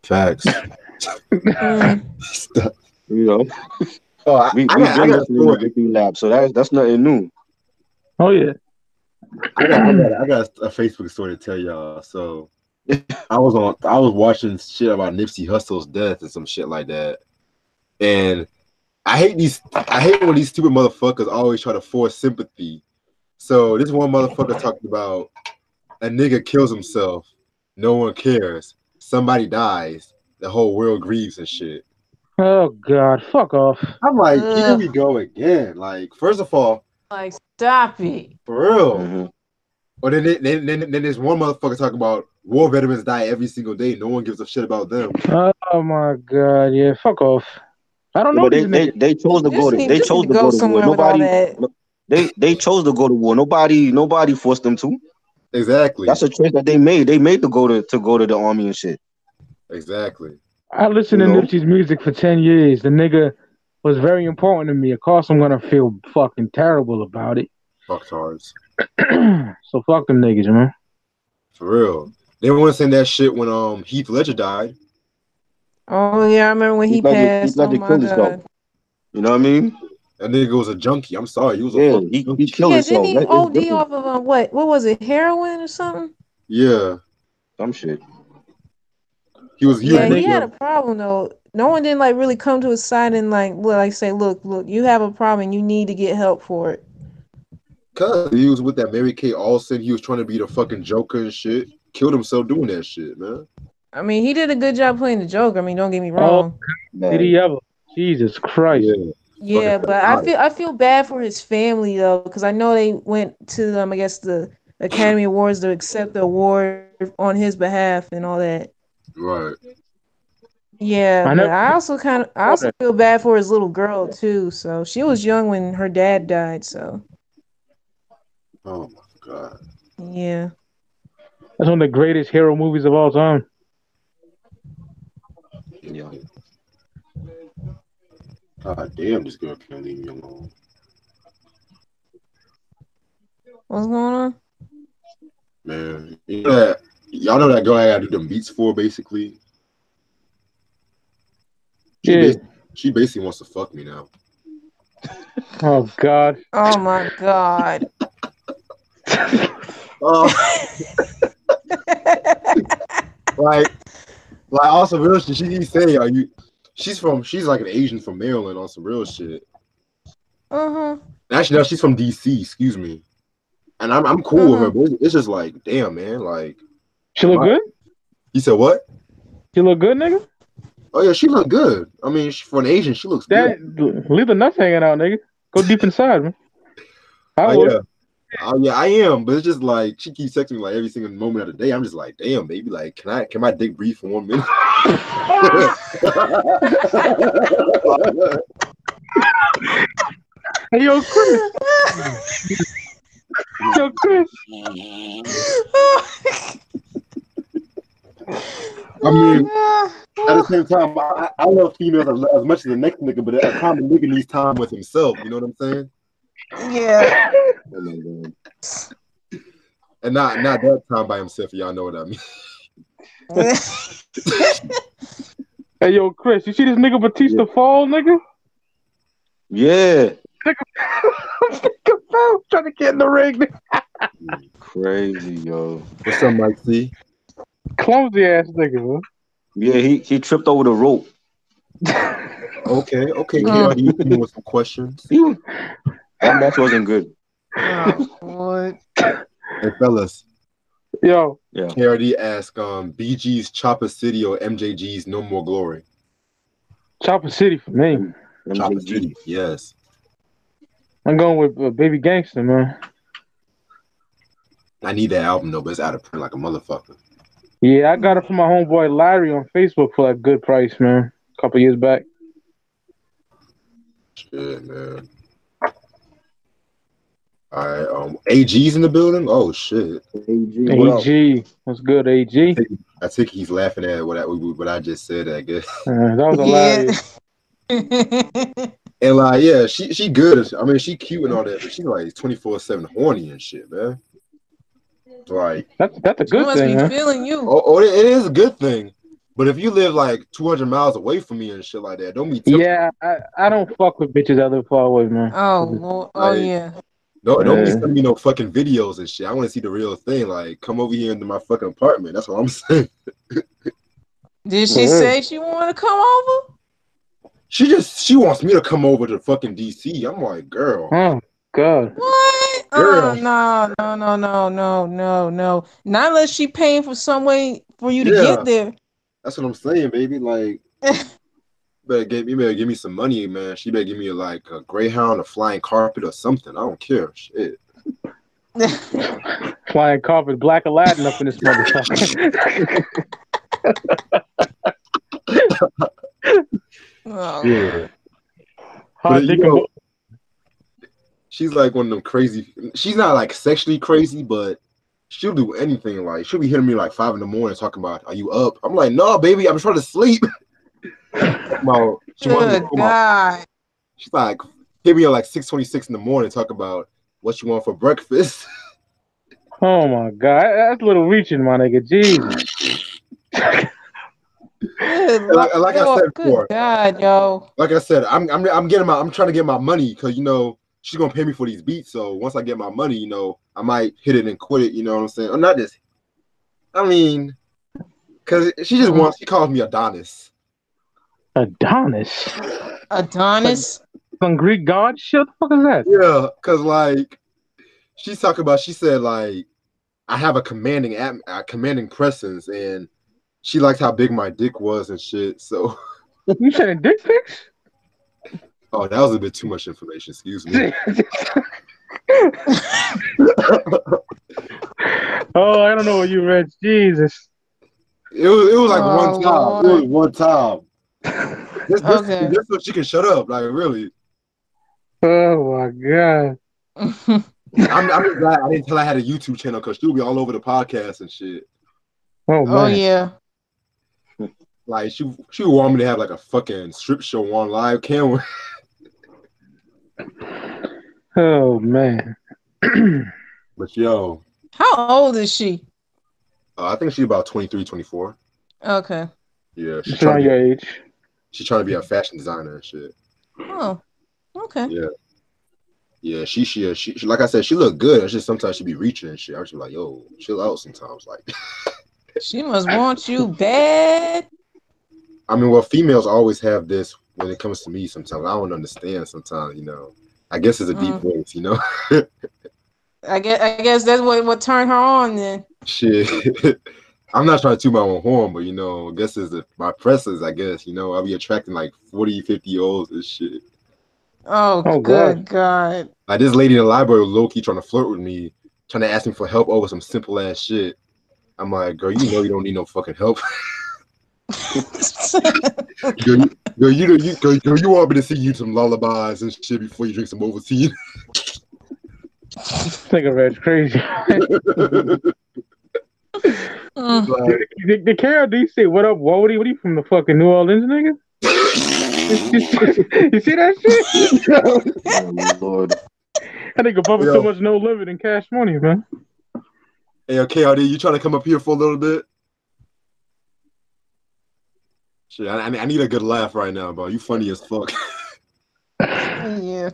Speaker 1: Facts.
Speaker 3: Mm.
Speaker 4: You know,
Speaker 1: Oh,
Speaker 4: we've
Speaker 1: I
Speaker 4: been
Speaker 1: got a
Speaker 4: listening to
Speaker 1: story.
Speaker 4: Victory Lap, so that's nothing new.
Speaker 5: Oh yeah.
Speaker 1: I got a Facebook story to tell y'all. So I was watching shit about Nipsey Hussle's death and some shit like that. And I hate when these stupid motherfuckers always try to force sympathy. So this one motherfucker talked about a nigga kills himself, no one cares. Somebody dies, the whole world grieves and shit.
Speaker 5: Oh God, fuck off.
Speaker 1: I'm like, here
Speaker 3: Ugh.
Speaker 1: we go again. Like, first of all,
Speaker 3: Like, stop it.
Speaker 1: for real.
Speaker 4: Hmm.
Speaker 1: Or then there's one motherfucker talking about war veterans die every single day. No one gives a shit about them.
Speaker 5: Oh my God, yeah, fuck off. I don't
Speaker 4: Yeah,
Speaker 5: know
Speaker 4: but
Speaker 5: these niggas.
Speaker 4: they chose to
Speaker 3: You
Speaker 4: go
Speaker 3: just
Speaker 4: to
Speaker 3: need,
Speaker 4: they
Speaker 3: you need
Speaker 4: chose
Speaker 3: to
Speaker 4: to
Speaker 3: go
Speaker 4: go to war.
Speaker 3: somewhere with all
Speaker 4: Nobody
Speaker 3: that.
Speaker 4: they chose to go to war. Nobody forced them to.
Speaker 1: Exactly.
Speaker 4: That's a choice that they made. They made to go to the army and shit.
Speaker 1: Exactly.
Speaker 5: I listened
Speaker 4: You
Speaker 5: to
Speaker 4: know.
Speaker 5: Nipsey's music for 10 years. The nigga was very important to me. Of course, I'm gonna feel fucking terrible about it.
Speaker 1: Fucktards.
Speaker 5: So fuck them niggas, man.
Speaker 1: For real. They weren't saying that shit when Heath Ledger died.
Speaker 3: Oh yeah, I remember when he
Speaker 4: Heath
Speaker 3: passed. Oh
Speaker 4: Ledger
Speaker 3: my
Speaker 4: killed himself.
Speaker 3: God.
Speaker 4: You know what I mean?
Speaker 1: That nigga was a junkie. I'm sorry, he was a
Speaker 4: Yeah,
Speaker 1: fucking
Speaker 4: he
Speaker 1: junkie.
Speaker 4: killed
Speaker 3: Yeah, didn't
Speaker 4: himself.
Speaker 3: he
Speaker 4: It's
Speaker 3: OD
Speaker 4: different.
Speaker 3: off of what was it, heroin or something?
Speaker 1: Yeah.
Speaker 4: Some shit.
Speaker 1: He was
Speaker 3: Yeah,
Speaker 5: That
Speaker 3: he
Speaker 5: nigga,
Speaker 3: had
Speaker 1: really
Speaker 3: a problem though. No one didn't like really come to his side and like say, look, you have a problem and you need to get help for it.
Speaker 1: cause he was with that Mary Kay Olsen. He was trying to be the fucking Joker and shit. Killed himself doing that shit, man.
Speaker 3: I mean, he did a good job playing the Joker. I mean, don't get me
Speaker 5: oh,
Speaker 3: wrong.
Speaker 5: did
Speaker 4: Man.
Speaker 5: he ever? Jesus Christ.
Speaker 1: Yeah. Fucking
Speaker 3: Yeah, but I
Speaker 1: psychotic.
Speaker 3: feel I feel bad for his family though, because I know they went to I guess the Academy Awards to accept the award on his behalf and all that.
Speaker 1: Right.
Speaker 3: Yeah,
Speaker 5: I
Speaker 3: but
Speaker 5: never
Speaker 3: I
Speaker 5: saw
Speaker 3: also
Speaker 5: that.
Speaker 3: feel bad for his little girl too. So she was young when her dad died. So
Speaker 1: Oh my god.
Speaker 3: yeah.
Speaker 5: That's one of the greatest hero movies of all time.
Speaker 4: Yeah.
Speaker 1: God damn, this girl can't leave me alone.
Speaker 3: What's going on?
Speaker 1: Man. Y'all know that girl I gotta do them beats for, basically. She
Speaker 5: Yeah.
Speaker 1: basically she basically wants to fuck me now.
Speaker 5: Oh God.
Speaker 3: Oh my God.
Speaker 1: Oh, like also real shit. She didn't say, are you she's like an Asian from Maryland on some real shit.
Speaker 3: Uh-huh.
Speaker 1: Actually, no, she's from DC, excuse me. And I'm cool with her,
Speaker 3: Uh-huh.
Speaker 1: but it's just like, damn, man, like
Speaker 5: She look
Speaker 1: my
Speaker 5: good?
Speaker 1: you said what?
Speaker 5: She look good, nigga?
Speaker 1: Oh yeah, she look good. I mean, for an Asian, she looks good.
Speaker 5: That leave the nuts hanging out, nigga. Go deep inside, man. I
Speaker 1: Oh
Speaker 5: would.
Speaker 1: yeah. Oh yeah, I am, but it's just like she keeps texting me like every single moment of the day. I'm just like, damn, baby, like, can my dick breathe for 1 minute?
Speaker 5: Hey, yo, Chris. Yo, Chris.
Speaker 1: I mean,
Speaker 3: Oh,
Speaker 1: At the same time, I love females as much as the next nigga, but at a time, the nigga needs time with himself. You know what I'm saying?
Speaker 3: Yeah.
Speaker 1: Oh my god. And not that time by himself. Y'all know what I mean.
Speaker 5: Hey, yo, Chris, you see this nigga Batista fall, nigga?
Speaker 4: Yeah.
Speaker 5: Nigga fell trying to get in the ring.
Speaker 4: Crazy, yo.
Speaker 1: What's up, Mike C?
Speaker 5: Clumsy ass nigga, man.
Speaker 4: Yeah, he tripped over the rope.
Speaker 1: Okay,
Speaker 4: Yeah.
Speaker 1: KRD, you came with some questions.
Speaker 4: That match wasn't good.
Speaker 3: Oh, what?
Speaker 1: Hey, fellas.
Speaker 5: Yo.
Speaker 4: Yeah.
Speaker 1: KRD asked, BG's Chopper City or MJG's No More Glory?
Speaker 5: Chopper City for me.
Speaker 1: Chopper
Speaker 4: MJG.
Speaker 1: City, yes.
Speaker 5: I'm going with Baby Gangster, man.
Speaker 1: I need that album though, but it's out of print like a motherfucker.
Speaker 5: Yeah, I got it from my homeboy Larry on Facebook for a good price, man. A couple years back.
Speaker 1: Shit, man. All right, AG's in the building. Oh shit.
Speaker 4: AG, what up?
Speaker 5: AG, what's good, AG?
Speaker 1: I think he's laughing at what I just said. I guess.
Speaker 5: That was hilarious.
Speaker 1: And like, yeah, she good. I mean, she cute and all that, but she like 24/7 horny and shit, man. Like
Speaker 5: that's a
Speaker 3: She
Speaker 5: good
Speaker 3: must
Speaker 5: thing,
Speaker 3: be
Speaker 5: man.
Speaker 3: feeling you.
Speaker 1: Oh, it is a good thing. But if you live like 200 miles away from me and shit like that, don't be tempted.
Speaker 5: Yeah, I don't fuck with bitches that live far away, man.
Speaker 3: Oh, Lord. Oh,
Speaker 1: Like,
Speaker 3: yeah.
Speaker 1: Don't be sending me no fucking videos and shit. I want to see the real thing. Like, come over here into my fucking apartment. That's what I'm saying.
Speaker 3: Did she say she wanted to come over?
Speaker 1: She wants me to come over to fucking DC. I'm like, girl.
Speaker 5: Oh God.
Speaker 3: What?
Speaker 1: Girl.
Speaker 3: No. Not unless she paying for some way for you to get there.
Speaker 1: That's what I'm saying, baby. Like, better give me some money, man. She better give me like a Greyhound, a flying carpet, or something. I don't care. Shit.
Speaker 5: Flying carpet, Black Aladdin up in this motherfucker.
Speaker 3: Oh.
Speaker 1: Yeah.
Speaker 5: But,
Speaker 1: she's like one of them crazy. She's not like sexually crazy, but she'll do anything. Like she'll be hitting me like 5 a.m. talking about, "Are you up?" I'm like, "No, baby, I'm trying to sleep."
Speaker 3: Good God.
Speaker 1: She's like, hit me at like 6:26 in the morning, talk about what you want for breakfast.
Speaker 5: Oh my God, that's a little reaching, my nigga. Jesus.
Speaker 1: like I said before,
Speaker 3: God, yo.
Speaker 1: Like I said, I'm trying to get my money because she's gonna pay me for these beats. So once I get my money, I might hit it and quit it. You know what I'm saying? Or not just. I mean, because she calls me Adonis.
Speaker 5: Adonis.
Speaker 3: Some
Speaker 5: Greek god shit? What the fuck is that?
Speaker 1: Yeah, because like she said like I have a commanding presence, and she liked how big my dick was and shit. So
Speaker 5: you sending dick pics?
Speaker 1: Oh, that was a bit too much information. Excuse me.
Speaker 5: Oh, I don't know what you read. Jesus.
Speaker 1: It was like one time. Lord. It was one time. Just so she can shut up. Like really.
Speaker 5: Oh my God.
Speaker 1: I'm glad I didn't tell her I had a YouTube channel because she'll be all over the podcast and shit.
Speaker 5: Oh man.
Speaker 3: Oh yeah.
Speaker 1: Like she would want me to have like a fucking strip show on live camera.
Speaker 5: Oh man.
Speaker 1: But yo.
Speaker 3: How old is she?
Speaker 1: I think she's about 23, 24.
Speaker 3: Okay.
Speaker 1: Yeah,
Speaker 5: she's around your age.
Speaker 1: She's trying to be a fashion designer and shit.
Speaker 3: Oh. Okay.
Speaker 1: Yeah. Yeah, she like I said, she look good. It's just sometimes she be reaching and shit. I was just like, yo, chill out sometimes. Like
Speaker 3: she must want you bad.
Speaker 1: I mean, well, females always have this when it comes to me sometimes. I don't understand sometimes, I guess it's a deep voice,
Speaker 3: I guess that's what turned her on then.
Speaker 1: Shit. I'm not trying to toot my own horn, but I guess it's my presence, I guess, I'll be attracting like 40, 50-year-olds and shit.
Speaker 3: Oh good God.
Speaker 1: Like this lady in the library was low-key trying to flirt with me, trying to ask me for help over some simple ass shit. I'm like, girl, you don't need no fucking help. girl, you want me to sing you some lullabies and shit before you drink some Ovaltine?
Speaker 5: Think of that's crazy.
Speaker 1: Like,
Speaker 5: Did Carol D say what up, Wody? What are you from the fucking New Orleans, nigga? You see that shit?
Speaker 4: Oh Lord.
Speaker 5: That nigga bumping so
Speaker 1: yo,
Speaker 5: much No Limit and Cash Money, man.
Speaker 1: hey, KRD, you trying to come up here for a little bit? Shit, I need a good laugh right now, bro. You funny as fuck.
Speaker 3: Yeah.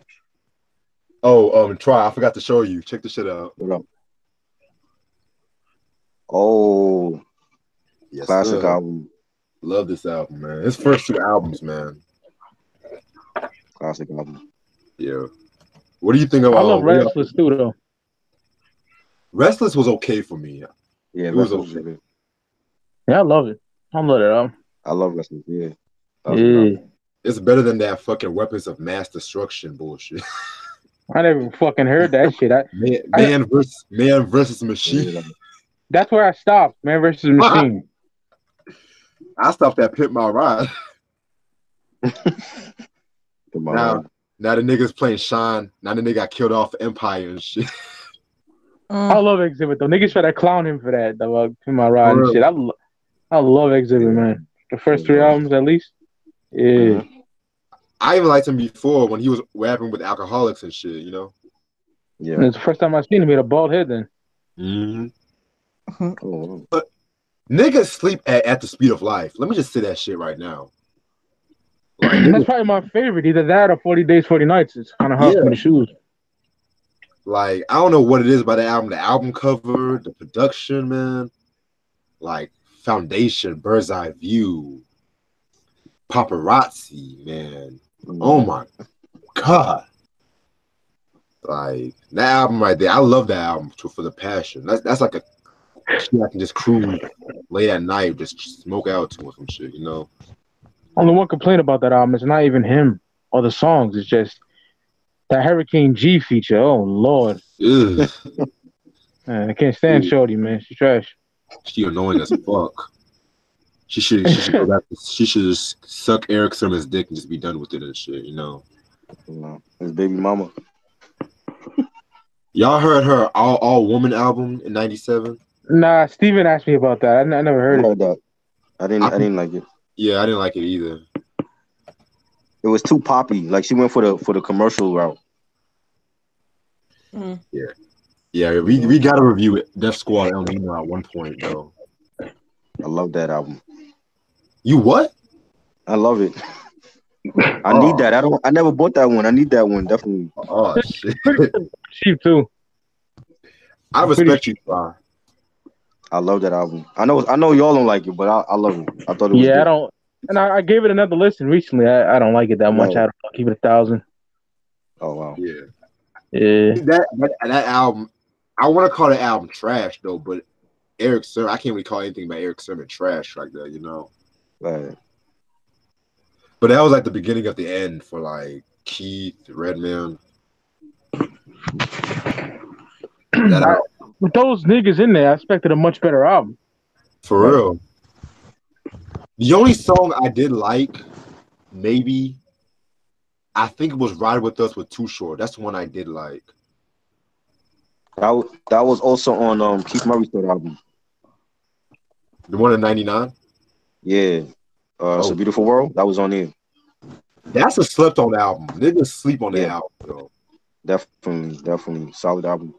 Speaker 1: Oh, try. I forgot to show you. Check this shit out.
Speaker 4: What up? Oh,
Speaker 1: Yes,
Speaker 4: classic
Speaker 1: sir.
Speaker 4: album.
Speaker 1: Love this album, man. His first two albums, man.
Speaker 4: Classic album.
Speaker 1: Yeah. What do you think
Speaker 5: I
Speaker 1: about?
Speaker 5: love Restless too, though.
Speaker 1: Restless was okay for me.
Speaker 4: Yeah,
Speaker 1: It was
Speaker 4: Restless was
Speaker 1: okay.
Speaker 4: good.
Speaker 5: Yeah, I love it. I love that album.
Speaker 4: I love Restless. Yeah. That was a good
Speaker 5: Yeah.
Speaker 4: album.
Speaker 1: It's better than that fucking Weapons of Mass Destruction bullshit.
Speaker 5: I never fucking heard that shit.
Speaker 1: Man versus machine.
Speaker 4: Yeah,
Speaker 5: That's where I stopped. Man versus Machine.
Speaker 1: I stopped at Pit My Ride.
Speaker 4: come on.
Speaker 1: Now the niggas playing Shine. Now the nigga got killed off Empire and shit.
Speaker 5: I love Exhibit though. Niggas try to clown him for that. Though, to my ride and shit. I love Exhibit, man. The first three albums, at least. Yeah.
Speaker 4: Mm-hmm.
Speaker 1: I even liked him before when he was rapping with alcoholics and shit. You know.
Speaker 4: Yeah.
Speaker 5: And it's the first time I seen him. He had a bald head then.
Speaker 1: Mm-hmm.
Speaker 4: Oh.
Speaker 1: But niggas sleep at the speed of life. Let me just say that shit right now. Like,
Speaker 5: that's probably my favorite. Either that or 40 Days, 40 Nights. It's kind of hard for me to choose.
Speaker 1: Like, I don't know what it is about the album cover, the production, man. Like, Foundation, Bird's Eye View, Paparazzi, man. Oh my God. Like, that album right there, I love that album for the passion. That's like a shit I can just cruise late at night, just smoke out to or some shit, you know?
Speaker 5: Only one complaint about that album is not even him or the songs. It's just that Hurricane G feature. Oh, Lord.
Speaker 1: Ugh.
Speaker 5: Man, I can't stand Shorty, man. She's trash.
Speaker 1: She annoying as fuck. She should go back. She should just suck Eric Sermon's dick and just be done with it and shit, you know?
Speaker 4: His baby mama.
Speaker 1: Y'all heard her all woman album in '97?
Speaker 5: Nah, Steven asked me about that. I never heard it.
Speaker 4: That. I didn't like it.
Speaker 1: Yeah, I didn't like it either.
Speaker 4: It was too poppy. Like she went for the commercial route.
Speaker 1: Yeah. We gotta review it. Def Squad El Nino at one point though.
Speaker 4: I love that album.
Speaker 1: You what?
Speaker 4: I love it. I need that. I never bought that one. I need that one definitely.
Speaker 1: Oh shit.
Speaker 5: Cheap too.
Speaker 1: I respect you, Fly.
Speaker 4: I love that album. I know y'all don't like it, but I love it. I thought it was good.
Speaker 5: I don't. And I gave it another listen recently. I don't like it that much.
Speaker 4: Right.
Speaker 5: I'll keep it 1,000.
Speaker 4: Oh wow.
Speaker 1: Yeah.
Speaker 5: Yeah.
Speaker 1: That album, I want to call the album trash though, but Eric Sermon, I can't really call anything about Eric Sermon trash like that, you know.
Speaker 4: Right.
Speaker 1: But that was like the beginning of the end for like Keith, Redman.
Speaker 5: With those niggas in there, I expected a much better album.
Speaker 1: For real. The only song I did like, maybe, I think it was Ride With Us with Too Short. That's the one I did like.
Speaker 4: That was also on Keith Murray's third album.
Speaker 1: The one in '99?
Speaker 4: Yeah. It's a Beautiful World. That was on there.
Speaker 1: That's a slept on album. Niggas sleep on that album, though.
Speaker 4: Definitely. Solid album.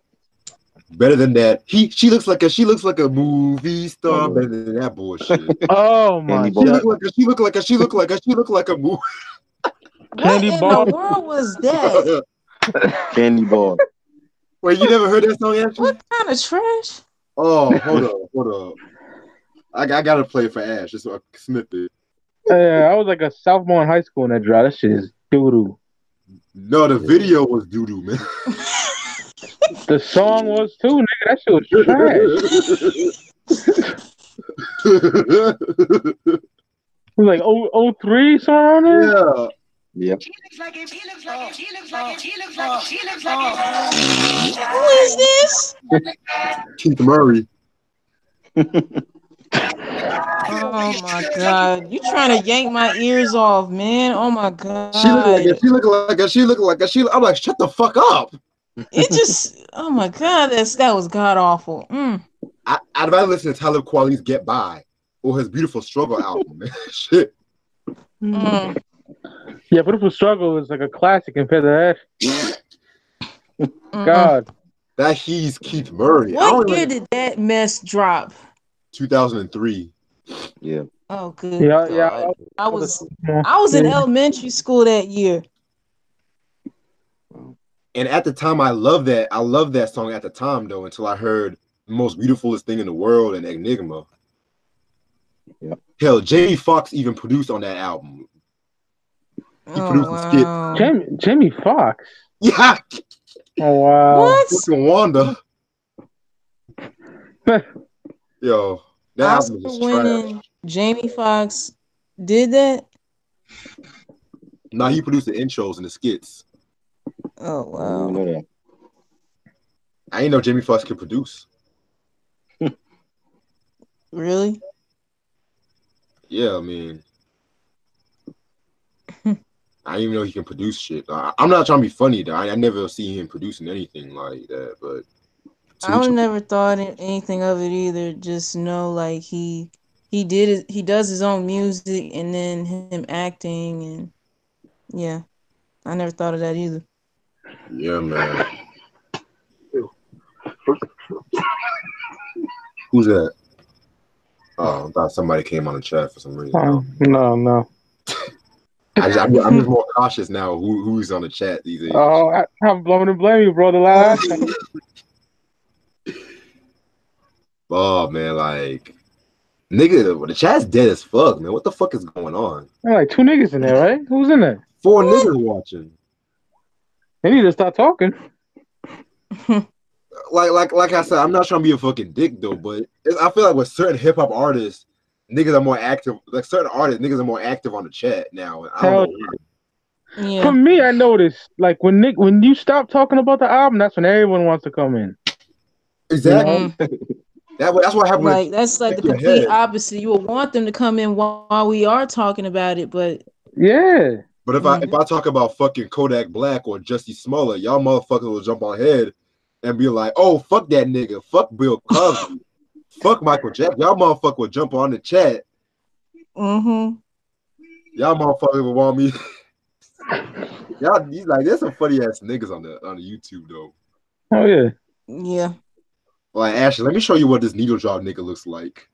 Speaker 1: Better than that. She looks like a movie star. Better than that bullshit.
Speaker 5: Oh my God.
Speaker 1: She look like a movie.
Speaker 3: What in the world was that?
Speaker 4: Candy Bar.
Speaker 1: Wait, you never heard that song, Ashley?
Speaker 3: What kind of trash?
Speaker 1: Oh, hold up. I gotta play it for Ash. Just a snippet.
Speaker 5: I was like a sophomore in high school in that drive. That shit is doo-doo.
Speaker 1: No, the video was doo-doo, man.
Speaker 5: The song was too, nigga. That shit was trash. It was like 03 somewhere on there?
Speaker 1: Yeah.
Speaker 4: Yep.
Speaker 3: Who is this?
Speaker 1: Keith Murray.
Speaker 3: Oh my God! You trying to yank my ears off, man? Oh my God!
Speaker 1: She look like a. I'm like, shut the fuck up.
Speaker 3: It just, oh my God, that was god awful.
Speaker 1: I'd rather listen to Talib Kweli's "Get By" or his "Beautiful Struggle" album. Man. Shit.
Speaker 3: Mm.
Speaker 5: Yeah, Beautiful Struggle is like a classic compared to that.
Speaker 3: Mm-mm.
Speaker 5: God.
Speaker 1: That he's Keith Murray. I
Speaker 3: What
Speaker 1: don't
Speaker 3: year
Speaker 1: even.
Speaker 3: did that mess drop?
Speaker 1: 2003.
Speaker 4: Yeah.
Speaker 3: Oh, good
Speaker 5: Yeah, yeah.
Speaker 3: God. I
Speaker 5: I'll
Speaker 3: was
Speaker 5: yeah.
Speaker 3: I was in elementary school that year.
Speaker 1: And at the time, I loved that. I loved that song at the time, though, until I heard "The Most Beautifulest Thing in the World" and "Enigma."
Speaker 4: Yeah.
Speaker 1: Hell, Jamie Foxx even produced on that album. He
Speaker 3: Oh
Speaker 1: produced the skit.
Speaker 3: wow.
Speaker 5: Jamie Foxx.
Speaker 1: Yeah,
Speaker 5: Oh wow.
Speaker 3: What?
Speaker 1: fucking Wanda. Yo, that album is
Speaker 3: Oscar
Speaker 1: just trash.
Speaker 3: winning Jamie Foxx did that?
Speaker 1: Now he produced the intros and the skits.
Speaker 3: Oh
Speaker 4: I didn't even
Speaker 3: wow.
Speaker 4: know that.
Speaker 1: I didn't know Jamie Foxx could produce.
Speaker 3: Really?
Speaker 1: Yeah, I mean, I didn't even know he can produce shit. I'm not trying to be funny though. I never see him producing anything like that. But
Speaker 3: I would
Speaker 1: to
Speaker 3: never thought anything of it either. Just know like he did it. He does his own music and then him acting and yeah. I never thought of that either.
Speaker 1: yeah, man. Who's that? Oh, I thought somebody came on the chat for some reason.
Speaker 5: No.
Speaker 1: I'm just more cautious now who's on the chat these days.
Speaker 5: Oh, I'm blaming and blame you, bro. The last time.
Speaker 1: Oh man, like nigga, the chat's dead as fuck, man. What the fuck is going on?
Speaker 5: There are like 2 niggas in there, right? Who's in there?
Speaker 1: 4 niggas watching.
Speaker 5: They need to start talking.
Speaker 1: Like I said, I'm not trying to be a fucking dick though, but I feel like with certain hip hop artists, niggas are more active. Like certain artists, niggas are more active on the chat now. I don't know why.
Speaker 3: Yeah.
Speaker 5: For me, I noticed like when you stop talking about the album, that's when everyone wants to come in.
Speaker 1: Exactly.
Speaker 5: You know?
Speaker 1: That's what happened.
Speaker 3: Like that's like the complete opposite. You would want them to come in while we are talking about it, but
Speaker 5: Yeah.
Speaker 1: But if I talk about fucking Kodak Black or Jussie Smollett, y'all motherfuckers will jump on head and be like, "Oh, fuck that nigga, fuck Bill Cosby, fuck Michael Jackson." Y'all motherfucker will jump on the chat.
Speaker 3: Mm-hmm.
Speaker 1: Y'all motherfuckers will want me. Y'all, he's like, there's some funny ass niggas on the YouTube though.
Speaker 5: Oh yeah.
Speaker 3: Yeah.
Speaker 1: Like Ashley, let me show you what this needle drop nigga looks like.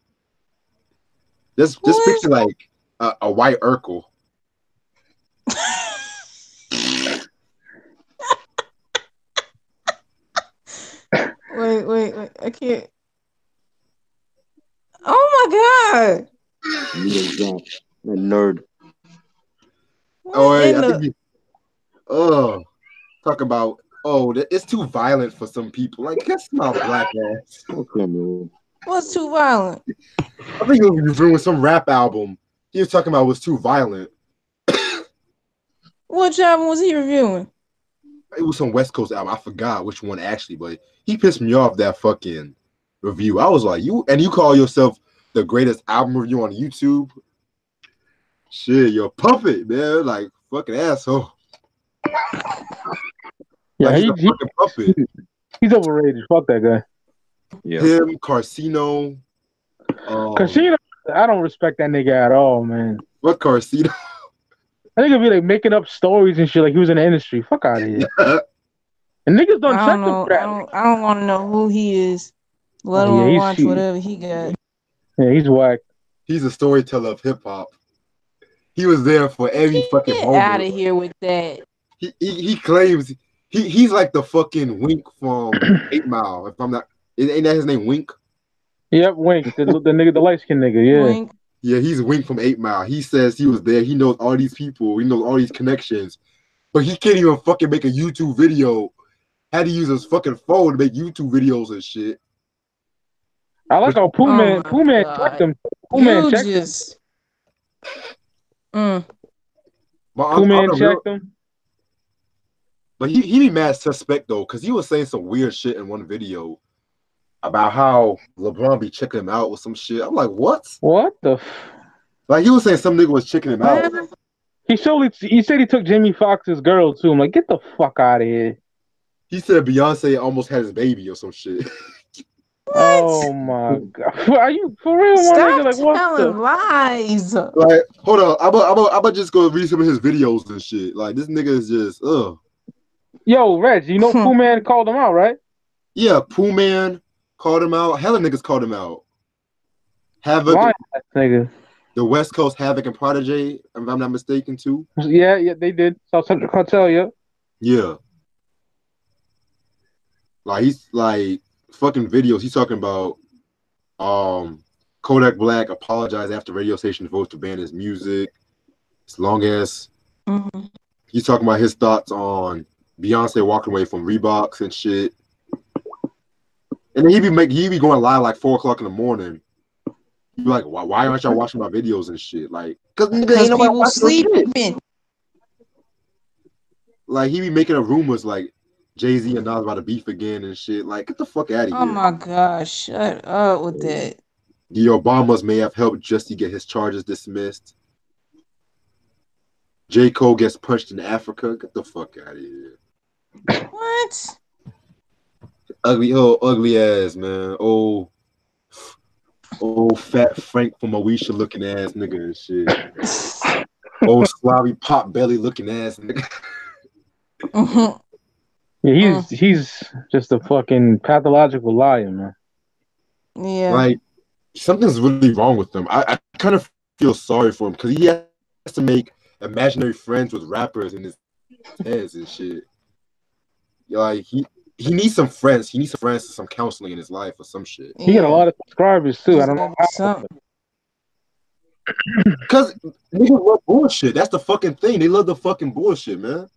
Speaker 1: Just
Speaker 3: What?
Speaker 1: picture like a white Urkel.
Speaker 3: Wait. I can't. Oh my God.
Speaker 4: Needle drop. That nerd.
Speaker 1: Oh,
Speaker 3: What
Speaker 1: hey,
Speaker 3: in
Speaker 1: I think
Speaker 3: the
Speaker 1: talk about it's too violent for some people. Like that's my black ass.
Speaker 4: Okay, man.
Speaker 3: what's too violent?
Speaker 1: I think he was reviewing some rap album. He was talking about was too violent.
Speaker 3: Which album was he reviewing?
Speaker 1: It was some West Coast album. I forgot which one actually, but he pissed me off that fucking review. I was like, you call yourself the greatest album review on YouTube? Shit, you're a puppet, man. Like fucking asshole.
Speaker 5: Yeah,
Speaker 1: Like, he's a fucking puppet.
Speaker 5: He's overrated. Fuck that guy.
Speaker 4: Yeah.
Speaker 1: Him, Carcino.
Speaker 5: Casino, I don't respect that nigga at all, man.
Speaker 1: What Carcino?
Speaker 5: I think he'll be like making up stories and shit like he was in the industry. Fuck out of here. And niggas don't
Speaker 3: I
Speaker 5: check
Speaker 3: don't
Speaker 5: them
Speaker 3: know.
Speaker 5: crap.
Speaker 3: I don't want to know who he is. Let
Speaker 5: Oh, yeah,
Speaker 3: alone
Speaker 5: he's
Speaker 3: watch
Speaker 5: cheating.
Speaker 3: whatever he got.
Speaker 5: Yeah, he's whack.
Speaker 1: He's a storyteller of hip hop. He was there for every fucking
Speaker 3: Get
Speaker 1: moment.
Speaker 3: out of here with that.
Speaker 1: He claims he's like the fucking Wink from 8 Mile. If I'm not, ain't that his name, Wink?
Speaker 5: Yep, Wink, the nigga, the light skinned nigga, yeah.
Speaker 3: Wink.
Speaker 1: Yeah, he's Wink from 8 Mile. He says he was there. He knows all these people. He knows all these connections, but he can't even fucking make a YouTube video. Had to use his fucking phone to make YouTube videos and shit.
Speaker 5: I like how Pooh Man checked him. Pooh Man checked him. Pooh Man checked him.
Speaker 1: But he be mad suspect though, because he was saying some weird shit in one video about how LeBron be checking him out with some shit. I'm like, what?
Speaker 5: What the?
Speaker 1: Like he was saying some nigga was checking him out.
Speaker 5: He said he took Jamie Foxx's girl too. I'm like, get the fuck out of here.
Speaker 1: He said Beyonce almost had his baby or some shit.
Speaker 3: What?
Speaker 5: Oh my god. Are you for real, my nigga?
Speaker 3: Stop
Speaker 5: Like what
Speaker 3: telling
Speaker 5: the
Speaker 3: lies.
Speaker 1: Like, hold on, I'm about just go read some of his videos and shit. Like, this nigga is just,
Speaker 5: Yo, Reg, you know Pooh Man called him out, right?
Speaker 1: yeah. Pooh Man called him out. Hella niggas called him out. Havoc,
Speaker 5: Lying ass nigga.
Speaker 1: the West Coast Havoc and Prodigy, if I'm not mistaken, too.
Speaker 5: Yeah, they did. South Central Cartel, yeah.
Speaker 1: Yeah, like he's like fucking videos. He's talking about Kodak Black apologized after radio station votes to ban his music. As long as
Speaker 3: Mhm.
Speaker 1: he's talking about his thoughts on Beyonce walking away from Reeboks and shit. And then he be going live like 4 o'clock in the morning. He be like, why aren't y'all watching my videos and shit? Like, cause nigga ain't
Speaker 3: Because
Speaker 1: nobody
Speaker 3: people
Speaker 1: watching no shit.
Speaker 3: sleeping.
Speaker 1: Like he be making up rumors like Jay-Z and Nas about to beef again and shit. Like, get the fuck out of
Speaker 3: Oh
Speaker 1: here.
Speaker 3: my gosh, shut up with that.
Speaker 1: The Obamas may have helped just to get his charges dismissed. J. Cole gets punched in Africa. Get the fuck out of here.
Speaker 3: What?
Speaker 1: Ugly ass, man. Old fat Frank from Moesha looking ass nigga and shit. Old slobby pop belly looking ass nigga.
Speaker 3: Mhm.
Speaker 5: Yeah, he's just a fucking pathological liar, man.
Speaker 3: Yeah.
Speaker 1: Like, something's really wrong with him. I kind of feel sorry for him because he has to make imaginary friends with rappers in his heads and shit. Like he needs some friends. He needs some friends and some counseling in his life or some shit.
Speaker 5: He got a lot of subscribers too. I
Speaker 3: There's
Speaker 5: don't
Speaker 3: gotta
Speaker 5: know
Speaker 3: be
Speaker 5: how.
Speaker 3: something.
Speaker 1: Because niggas love bullshit. That's the fucking thing. They love the fucking bullshit, man.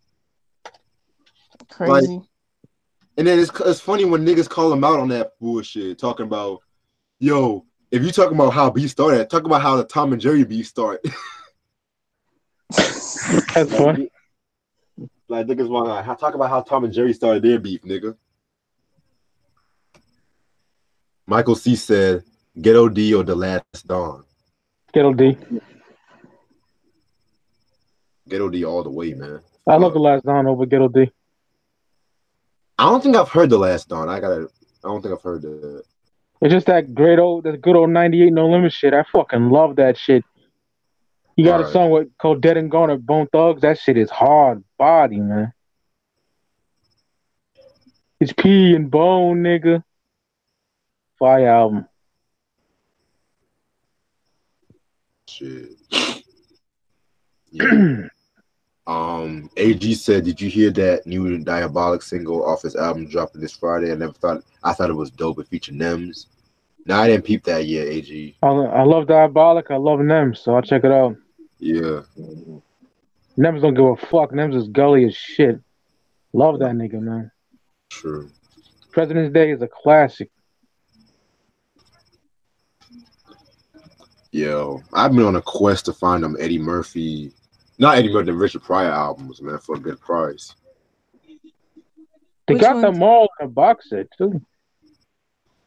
Speaker 1: Like,
Speaker 3: Crazy.
Speaker 1: and then it's funny when niggas call him out on that bullshit, talking about, yo, if you talking about how beef started, talk about how the Tom and Jerry beef started.
Speaker 5: That's funny.
Speaker 1: Like niggas want to talk about how Tom and Jerry started their beef, nigga. Michael C said, "Ghetto D or the Last Dawn."
Speaker 5: Ghetto D.
Speaker 1: Ghetto D all the way, man.
Speaker 5: I love the Last Dawn over Ghetto D.
Speaker 1: I don't think I've heard the Last Dawn. I don't think I've heard that.
Speaker 5: It's just that good old 98 No Limit shit. I fucking love that shit. You got a
Speaker 1: Right.
Speaker 5: song called Dead and Gone at Bone Thugs. That shit is hard body, man. It's P and Bone, nigga. Fire album.
Speaker 1: Shit. Yeah. AG said, "Did you hear that new Diabolic single off his album dropping this Friday? I thought it was dope. It featured Nems. No, I didn't peep that yet, AG.
Speaker 5: I love Diabolic. I love Nems, so I'll check it out.
Speaker 1: Yeah.
Speaker 5: Nems don't give a fuck. Nems is gully as shit. Love that nigga, man.
Speaker 1: True.
Speaker 5: President's Day is a classic.
Speaker 1: Yo, I've been on a quest to find them not Eddie Murphy, the Richard Pryor albums, man, for a good price.
Speaker 5: They
Speaker 3: Which
Speaker 5: got
Speaker 3: one?
Speaker 5: them all in a box set too.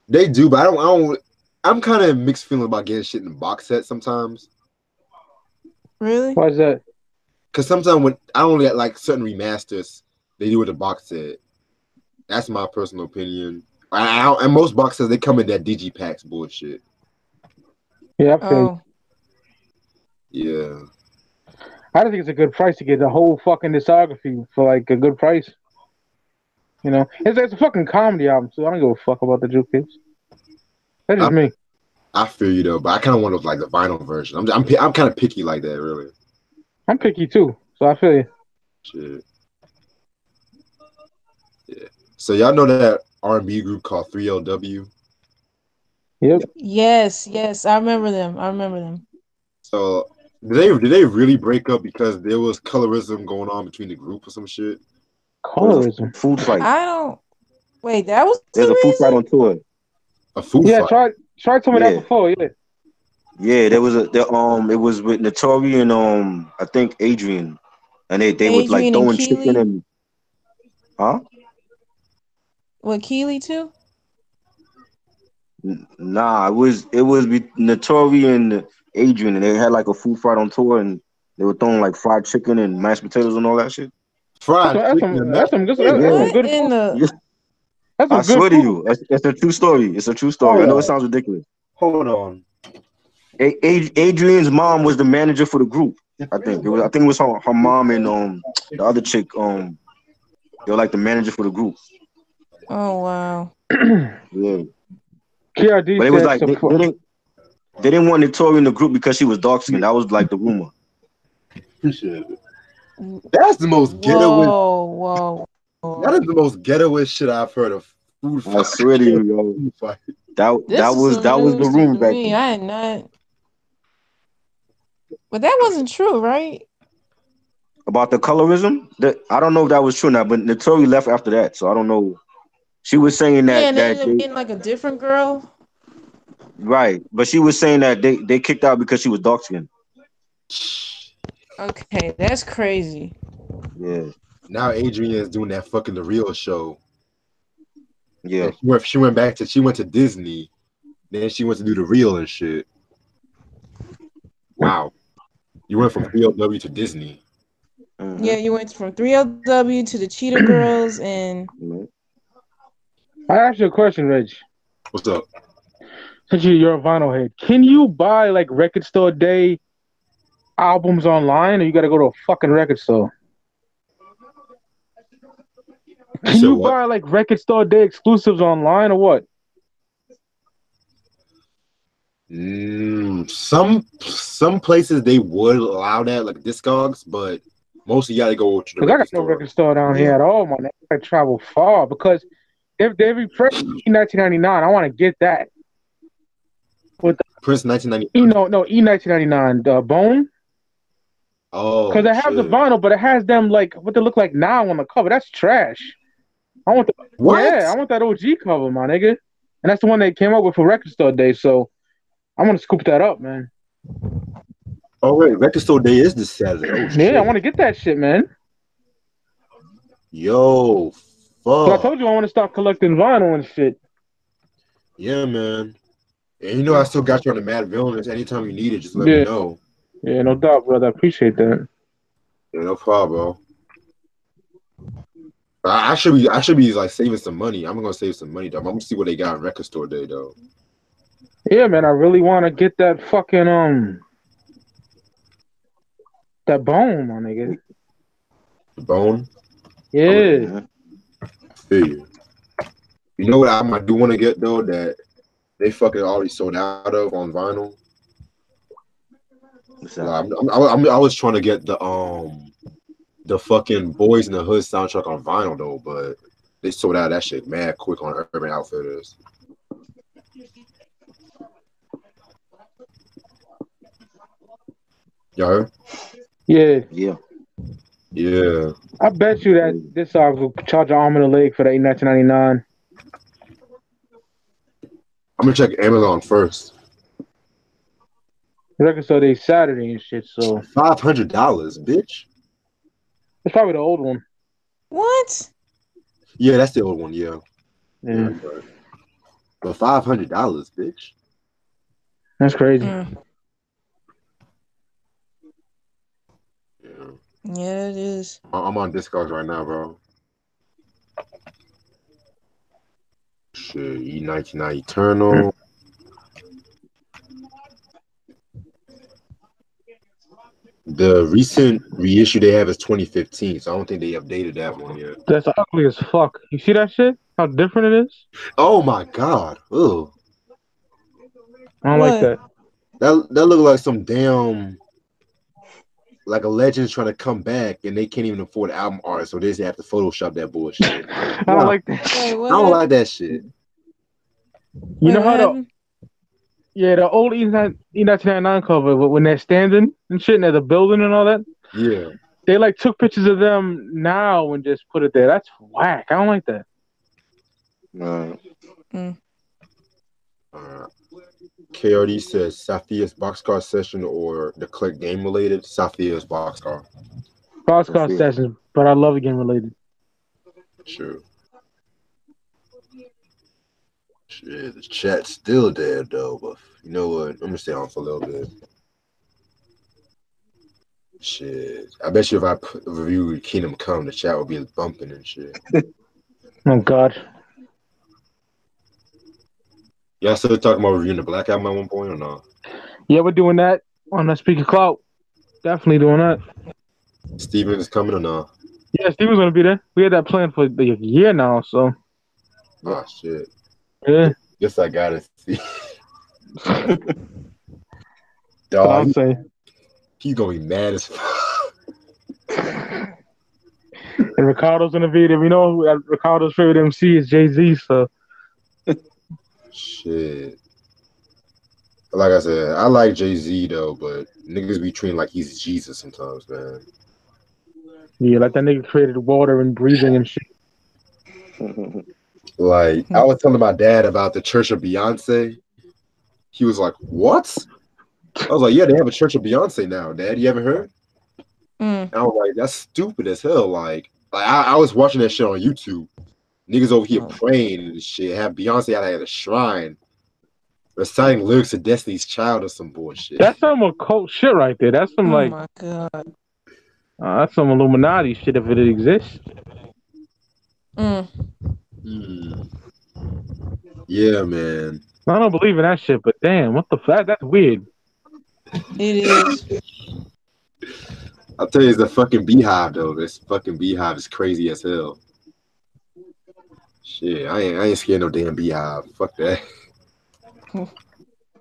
Speaker 1: They do, but I don't. I'm kind of mixed feeling about getting shit in the box set sometimes.
Speaker 3: Really?
Speaker 5: Why is that?
Speaker 1: Because sometimes when I only like certain remasters, they do with the box set. That's my personal opinion. And most box sets they come in that digipacks bullshit.
Speaker 5: Yeah, I feel.
Speaker 3: Oh.
Speaker 1: Yeah.
Speaker 5: I don't think it's a good price to get the whole fucking discography for like a good price. You know, it's a fucking comedy album, so I don't give a fuck about the Juke Kids. That's just me.
Speaker 1: I feel you though, but I kind of want like the vinyl version. I'm kind of picky like that, really.
Speaker 5: I'm picky too, so I feel you.
Speaker 1: Shit. Yeah. So y'all know that R&B group called 3LW?
Speaker 5: Yep.
Speaker 3: Yes, yes. I remember them.
Speaker 1: So did they really break up because there was colorism going on between the group or some shit?
Speaker 5: Colorism.
Speaker 4: Food fight.
Speaker 3: I don't. Wait, that was
Speaker 4: There's
Speaker 3: the
Speaker 4: a food fight
Speaker 3: reason?
Speaker 4: on tour.
Speaker 1: A food
Speaker 5: Yeah,
Speaker 1: fight.
Speaker 5: try some of that
Speaker 4: Yeah.
Speaker 5: before. Yeah.
Speaker 4: Yeah, it was with Notori and I think Adrian, and they would like
Speaker 3: Adrian and
Speaker 4: throwing chicken
Speaker 3: Keely?
Speaker 4: and huh?
Speaker 3: What, Keely too?
Speaker 4: Nah, it was with Notori and Adrian, and they had like a food fight on tour, and they were throwing like fried chicken and mashed potatoes and all that shit.
Speaker 1: Fried
Speaker 5: That's
Speaker 1: chicken and mashed
Speaker 5: some
Speaker 1: potatoes.
Speaker 5: good
Speaker 3: What
Speaker 5: food.
Speaker 3: in the?
Speaker 5: That's a
Speaker 4: I
Speaker 5: good
Speaker 4: swear to
Speaker 5: proof.
Speaker 4: you, it's a true story. It's a true story. I
Speaker 1: Hold
Speaker 4: know it
Speaker 1: on.
Speaker 4: sounds ridiculous.
Speaker 1: Hold on.
Speaker 4: Adrian's mom was the manager for the group. I think it was. I think it was her mom and the other chick. They were like the manager for the group.
Speaker 3: Oh wow.
Speaker 4: Yeah,
Speaker 5: KRD
Speaker 4: but it was
Speaker 5: said
Speaker 4: like
Speaker 5: support.
Speaker 4: they didn't want Notori in the group because she was dark skinned. That was like the rumor.
Speaker 1: Shit. That's the most ghettoest.
Speaker 3: Whoa.
Speaker 1: That is the most ghettoest shit I've heard of food
Speaker 4: I
Speaker 1: fight.
Speaker 4: swear to you, yo.
Speaker 1: Food fight.
Speaker 4: That
Speaker 3: This is
Speaker 4: was
Speaker 3: some
Speaker 4: the
Speaker 3: news to
Speaker 4: rumor back
Speaker 3: me.
Speaker 4: then.
Speaker 3: I had not. But that wasn't true, right?
Speaker 4: About the colorism, I don't know if that was true or not, but Notori left after that, so I don't know. She was saying
Speaker 3: Yeah,
Speaker 4: that
Speaker 3: and ended up being like a different girl.
Speaker 4: right, but she was saying that they kicked out because she was dark skinned.
Speaker 3: Okay, that's crazy.
Speaker 4: Yeah,
Speaker 1: Now Adrian is doing that fucking the real show.
Speaker 4: yeah.
Speaker 1: And she went to Disney. Then she went to do the real and shit. Wow. You went from 3LW to Disney.
Speaker 3: Yeah, you went from 3LW to the Cheetah Girls, and
Speaker 5: I asked you a question, Reg.
Speaker 1: What's up?
Speaker 5: Since you're a vinyl head, can you buy like Record Store Day albums online, or you got to go to a fucking record store?
Speaker 1: You
Speaker 5: Can
Speaker 1: said
Speaker 5: you
Speaker 1: what?
Speaker 5: buy like Record Store Day exclusives online, or what?
Speaker 1: Some places they would allow that, like Discogs, but mostly you gotta go to the
Speaker 5: Because I got
Speaker 1: record
Speaker 5: no
Speaker 1: store.
Speaker 5: record store down
Speaker 4: Yeah.
Speaker 5: here at all, man. I travel far because if they refresh 1999, I want to get that. With
Speaker 1: Prince 1990.
Speaker 5: E1999, the Bone. Because
Speaker 1: Oh
Speaker 5: it has the
Speaker 1: shit!
Speaker 5: vinyl, but it has them like what they look like now on the cover. That's trash. I want
Speaker 1: What?
Speaker 5: I want that OG cover, my nigga. And that's the one they came up with for Record Store Day. So I want to scoop that up, man.
Speaker 1: Oh wait, record store day is this Saturday. Oh
Speaker 5: Yeah, I
Speaker 1: shit!
Speaker 5: want to get that shit, man.
Speaker 1: Yo,
Speaker 5: So I
Speaker 1: fuck.
Speaker 5: told you I want to start collecting vinyl and shit.
Speaker 1: Yeah, man. And you know I still got you on the Mad Villainous. Anytime you need it, just let me
Speaker 5: Yeah,
Speaker 1: know.
Speaker 5: yeah, no doubt, brother. I appreciate that.
Speaker 1: Yeah, no problem, bro. I should be like saving some money. I'm gonna save some money though. I'm gonna see what they got on record store day though.
Speaker 5: Yeah, man, I really want to get that fucking that Bone, my nigga.
Speaker 1: The Bone.
Speaker 5: Yeah.
Speaker 1: Feel you. You know what I do want to get though that they fucking already sold out of on vinyl. Like, I was trying to get the fucking Boys in the Hood soundtrack on vinyl though, but they sold out of that shit mad quick on Urban Outfitters. Y'all heard?
Speaker 5: Yeah.
Speaker 4: Yeah.
Speaker 1: Yeah.
Speaker 5: I bet you that this song will charge an arm and a leg for that 1999.
Speaker 1: I'm gonna check Amazon first.
Speaker 5: Record Store Day Saturday and shit, so
Speaker 1: $500, bitch.
Speaker 5: it's probably the old one.
Speaker 3: what?
Speaker 1: Yeah, that's the old one. Yeah.
Speaker 5: Yeah.
Speaker 1: Right. But $500, bitch.
Speaker 5: That's crazy.
Speaker 1: Yeah.
Speaker 3: Yeah, it is.
Speaker 1: I'm on Discogs right now, bro. Shit, E1990 Eternal. The recent reissue they have is 2015, so I don't think they updated that one yet.
Speaker 5: That's ugly as fuck. You see that shit? How different it is?
Speaker 1: Oh my god. Ugh.
Speaker 5: I don't like that.
Speaker 1: That look like some damn like a legend's trying to come back and they can't even afford album art, so they just have to Photoshop that bullshit.
Speaker 5: I don't like that.
Speaker 3: Wait, what?
Speaker 1: I don't like that shit.
Speaker 5: You know how the old E1999 cover when they're standing and shit near the building and all that?
Speaker 1: Yeah.
Speaker 5: They like took pictures of them now and just put it there. That's whack. I don't like that.
Speaker 1: KRD says Safia's boxcar session or the click game related. Safia's boxcar.
Speaker 5: Boxcar sessions, but I love the game related.
Speaker 1: Sure. Shit, the chat's still dead though, but you know what? I'm gonna stay on for a little bit. Shit, I bet you if I reviewed Kingdom Come, the chat would be bumping and shit.
Speaker 5: Oh God.
Speaker 1: Y'all still talking about reviewing the Black Album at one point or no?
Speaker 5: Yeah, we're doing that on the Speaker Clout. Definitely doing that.
Speaker 1: Steven is coming or no?
Speaker 5: Yeah, Steve was gonna be there. We had that planned for a year now, so
Speaker 1: Oh shit.
Speaker 5: yeah.
Speaker 1: Guess I gotta see.
Speaker 5: But I'm
Speaker 1: Dog,
Speaker 5: saying.
Speaker 1: he's gonna be mad as fuck.
Speaker 5: And Ricardo's in the video. We know Ricardo's favorite MC is Jay-Z, so
Speaker 1: Shit. Like I said, I like Jay-Z though, but niggas be treating like he's Jesus sometimes, man.
Speaker 5: yeah, like that nigga created water and breathing and shit.
Speaker 1: Like I was telling my dad about the Church of Beyonce. He was like, "What?" I was like, "Yeah, they have a Church of Beyonce now, Dad. You haven't heard?" And I was like, "That's stupid as hell." Like I was watching that shit on YouTube. Niggas over here praying and shit. Have Beyonce out at a shrine, reciting lyrics to Destiny's Child or some bullshit.
Speaker 5: That's some occult shit right there. That's some
Speaker 3: Oh my god.
Speaker 5: That's some Illuminati shit if it exists.
Speaker 1: Yeah, man.
Speaker 5: I don't believe in that shit, but damn, what the fuck? That's weird.
Speaker 3: It is.
Speaker 1: I'll tell you, it's the fucking beehive though. This fucking beehive is crazy as hell. Shit, I ain't scared no damn beehive. Fuck that.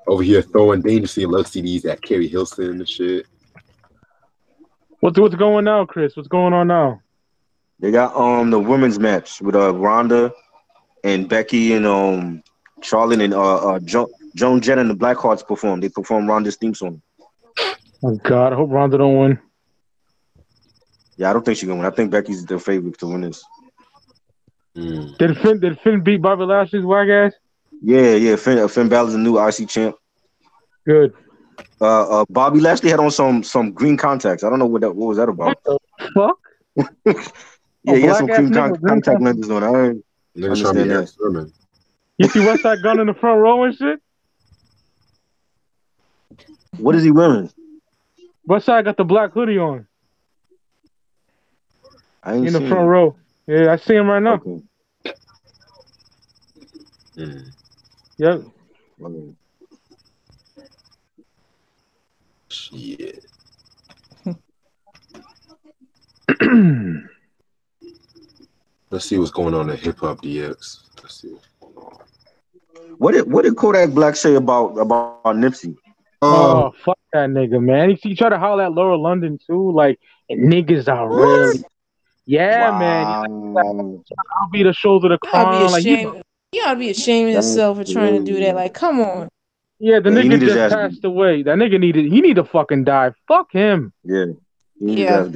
Speaker 1: Over here throwing dangerously love CDs at Carrie Hilson and shit.
Speaker 5: What's going on now, Chris? What's going on now?
Speaker 4: They got the women's match with Ronda and Becky and Charlotte and Joan Jett and the Blackhearts perform. They perform Ronda's theme song.
Speaker 5: Oh God, I hope Ronda don't win.
Speaker 4: Yeah, I don't think she's gonna win. I think Becky's the favorite to win this.
Speaker 5: Did Finn beat Bobby Lashley's whack ass?
Speaker 4: Yeah. Finn Balor's the new IC champ.
Speaker 5: Good.
Speaker 4: Bobby Lashley had on some green contacts. I don't know what was that about.
Speaker 5: What the fuck?
Speaker 4: Yeah, he had some green contact lenses on. I don't understand that.
Speaker 5: You see Westside Gun in the front row and shit?
Speaker 4: What is he wearing?
Speaker 5: Westside got the black hoodie on.
Speaker 4: I ain't
Speaker 5: in the front row. Yeah, I see him right now.
Speaker 4: Okay.
Speaker 5: Yep.
Speaker 1: Shit. Let's see what's going on in Hip Hop DX. Let's see what's going on.
Speaker 4: What did Kodak Black say about Nipsey?
Speaker 5: Oh, fuck that nigga, man. He tried to holler at Laura London too. Like, niggas are really. Yeah, man. I'll be the shoulder to cry. Like,
Speaker 3: you ought to be ashamed of yourself for trying to do that. Like, come on.
Speaker 5: Yeah, the nigga just passed away. That nigga need to fucking die. Fuck him.
Speaker 4: Yeah. Yeah.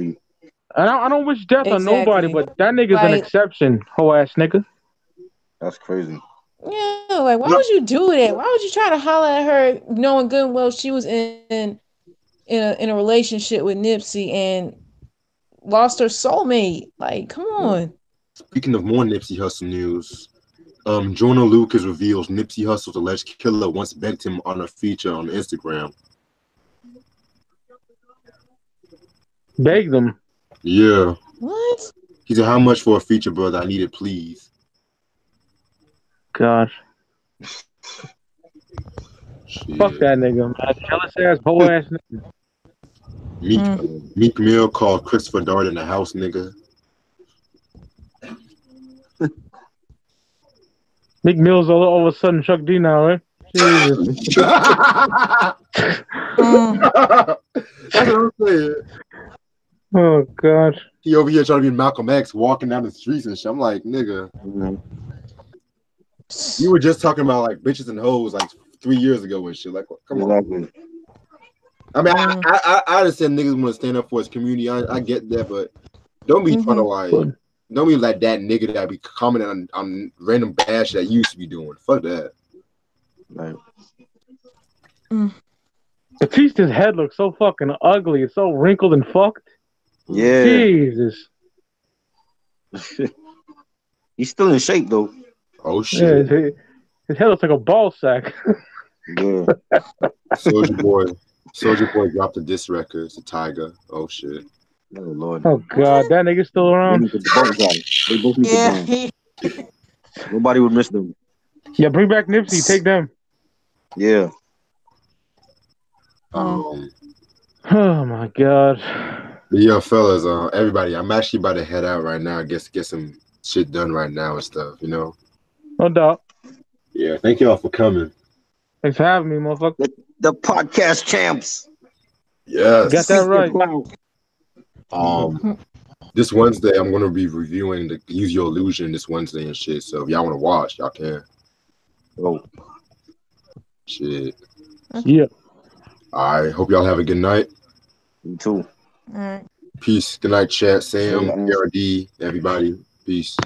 Speaker 5: I don't wish death on nobody, but that nigga's an exception, hoe ass nigga.
Speaker 4: That's crazy.
Speaker 3: Yeah, like why would you do that? Why would you try to holler at her knowing good and well she was in a relationship with Nipsey and lost her soulmate? Like, come on.
Speaker 1: Speaking of more Nipsey Hussle news, Jonah Lucas reveals Nipsey Hussle's alleged killer once begged him on a feature on Instagram.
Speaker 5: Begged him?
Speaker 1: Yeah.
Speaker 3: What?
Speaker 1: He said, "How much for a feature, brother? I need it, please."
Speaker 5: God. Fuck that nigga, man. Jealous ass, hoe ass nigga.
Speaker 1: Meek Mill called Christopher Darden a house nigga.
Speaker 5: Meek Mill's all of a sudden Chuck D now, eh? Jesus.
Speaker 1: That's what I'm saying.
Speaker 5: Oh God.
Speaker 1: He over here trying to be Malcolm X, walking down the streets and shit. I'm like, nigga. You were just talking about like bitches and hoes like 3 years ago and shit. Like, come on. I mean, I understand niggas want to stand up for his community. I get that, but don't be trying to like, don't be like that nigga that be commenting on random bad shit that you used to be doing. Fuck that.
Speaker 4: Right.
Speaker 5: Batista's head looks so fucking ugly. It's so wrinkled and fucked.
Speaker 4: Yeah.
Speaker 5: Jesus.
Speaker 4: He's still in shape though.
Speaker 1: Oh shit.
Speaker 5: Yeah, his head looks like a ball sack.
Speaker 4: Yeah.
Speaker 1: Soulja Boy dropped the diss records to Tyga. Oh shit.
Speaker 4: Oh Lord.
Speaker 5: Oh God, that nigga's still around.
Speaker 4: They both need to die. Nobody would miss them.
Speaker 5: Yeah, bring back Nipsey. Take them.
Speaker 4: Yeah.
Speaker 1: Um,
Speaker 5: Oh my god.
Speaker 1: but yeah, fellas, everybody, I'm actually about to head out right now. I guess get some shit done right now and stuff. You know.
Speaker 5: No doubt.
Speaker 1: Yeah. Thank y'all for coming.
Speaker 5: Thanks for having me, motherfucker.
Speaker 4: The podcast champs.
Speaker 5: You got
Speaker 1: Yes.
Speaker 5: that
Speaker 4: Speak your
Speaker 5: right.
Speaker 4: ground.
Speaker 1: Um, this Wednesday I'm gonna be reviewing the Use Your Illusion this Wednesday and shit. So if y'all want to watch, y'all can.
Speaker 4: Oh,
Speaker 1: Shit.
Speaker 5: Yeah.
Speaker 1: All right. Hope y'all have a good night.
Speaker 4: you too.
Speaker 3: All right.
Speaker 1: Peace. Good night, chat. Sam,
Speaker 4: Later.
Speaker 1: KRD, everybody. Peace.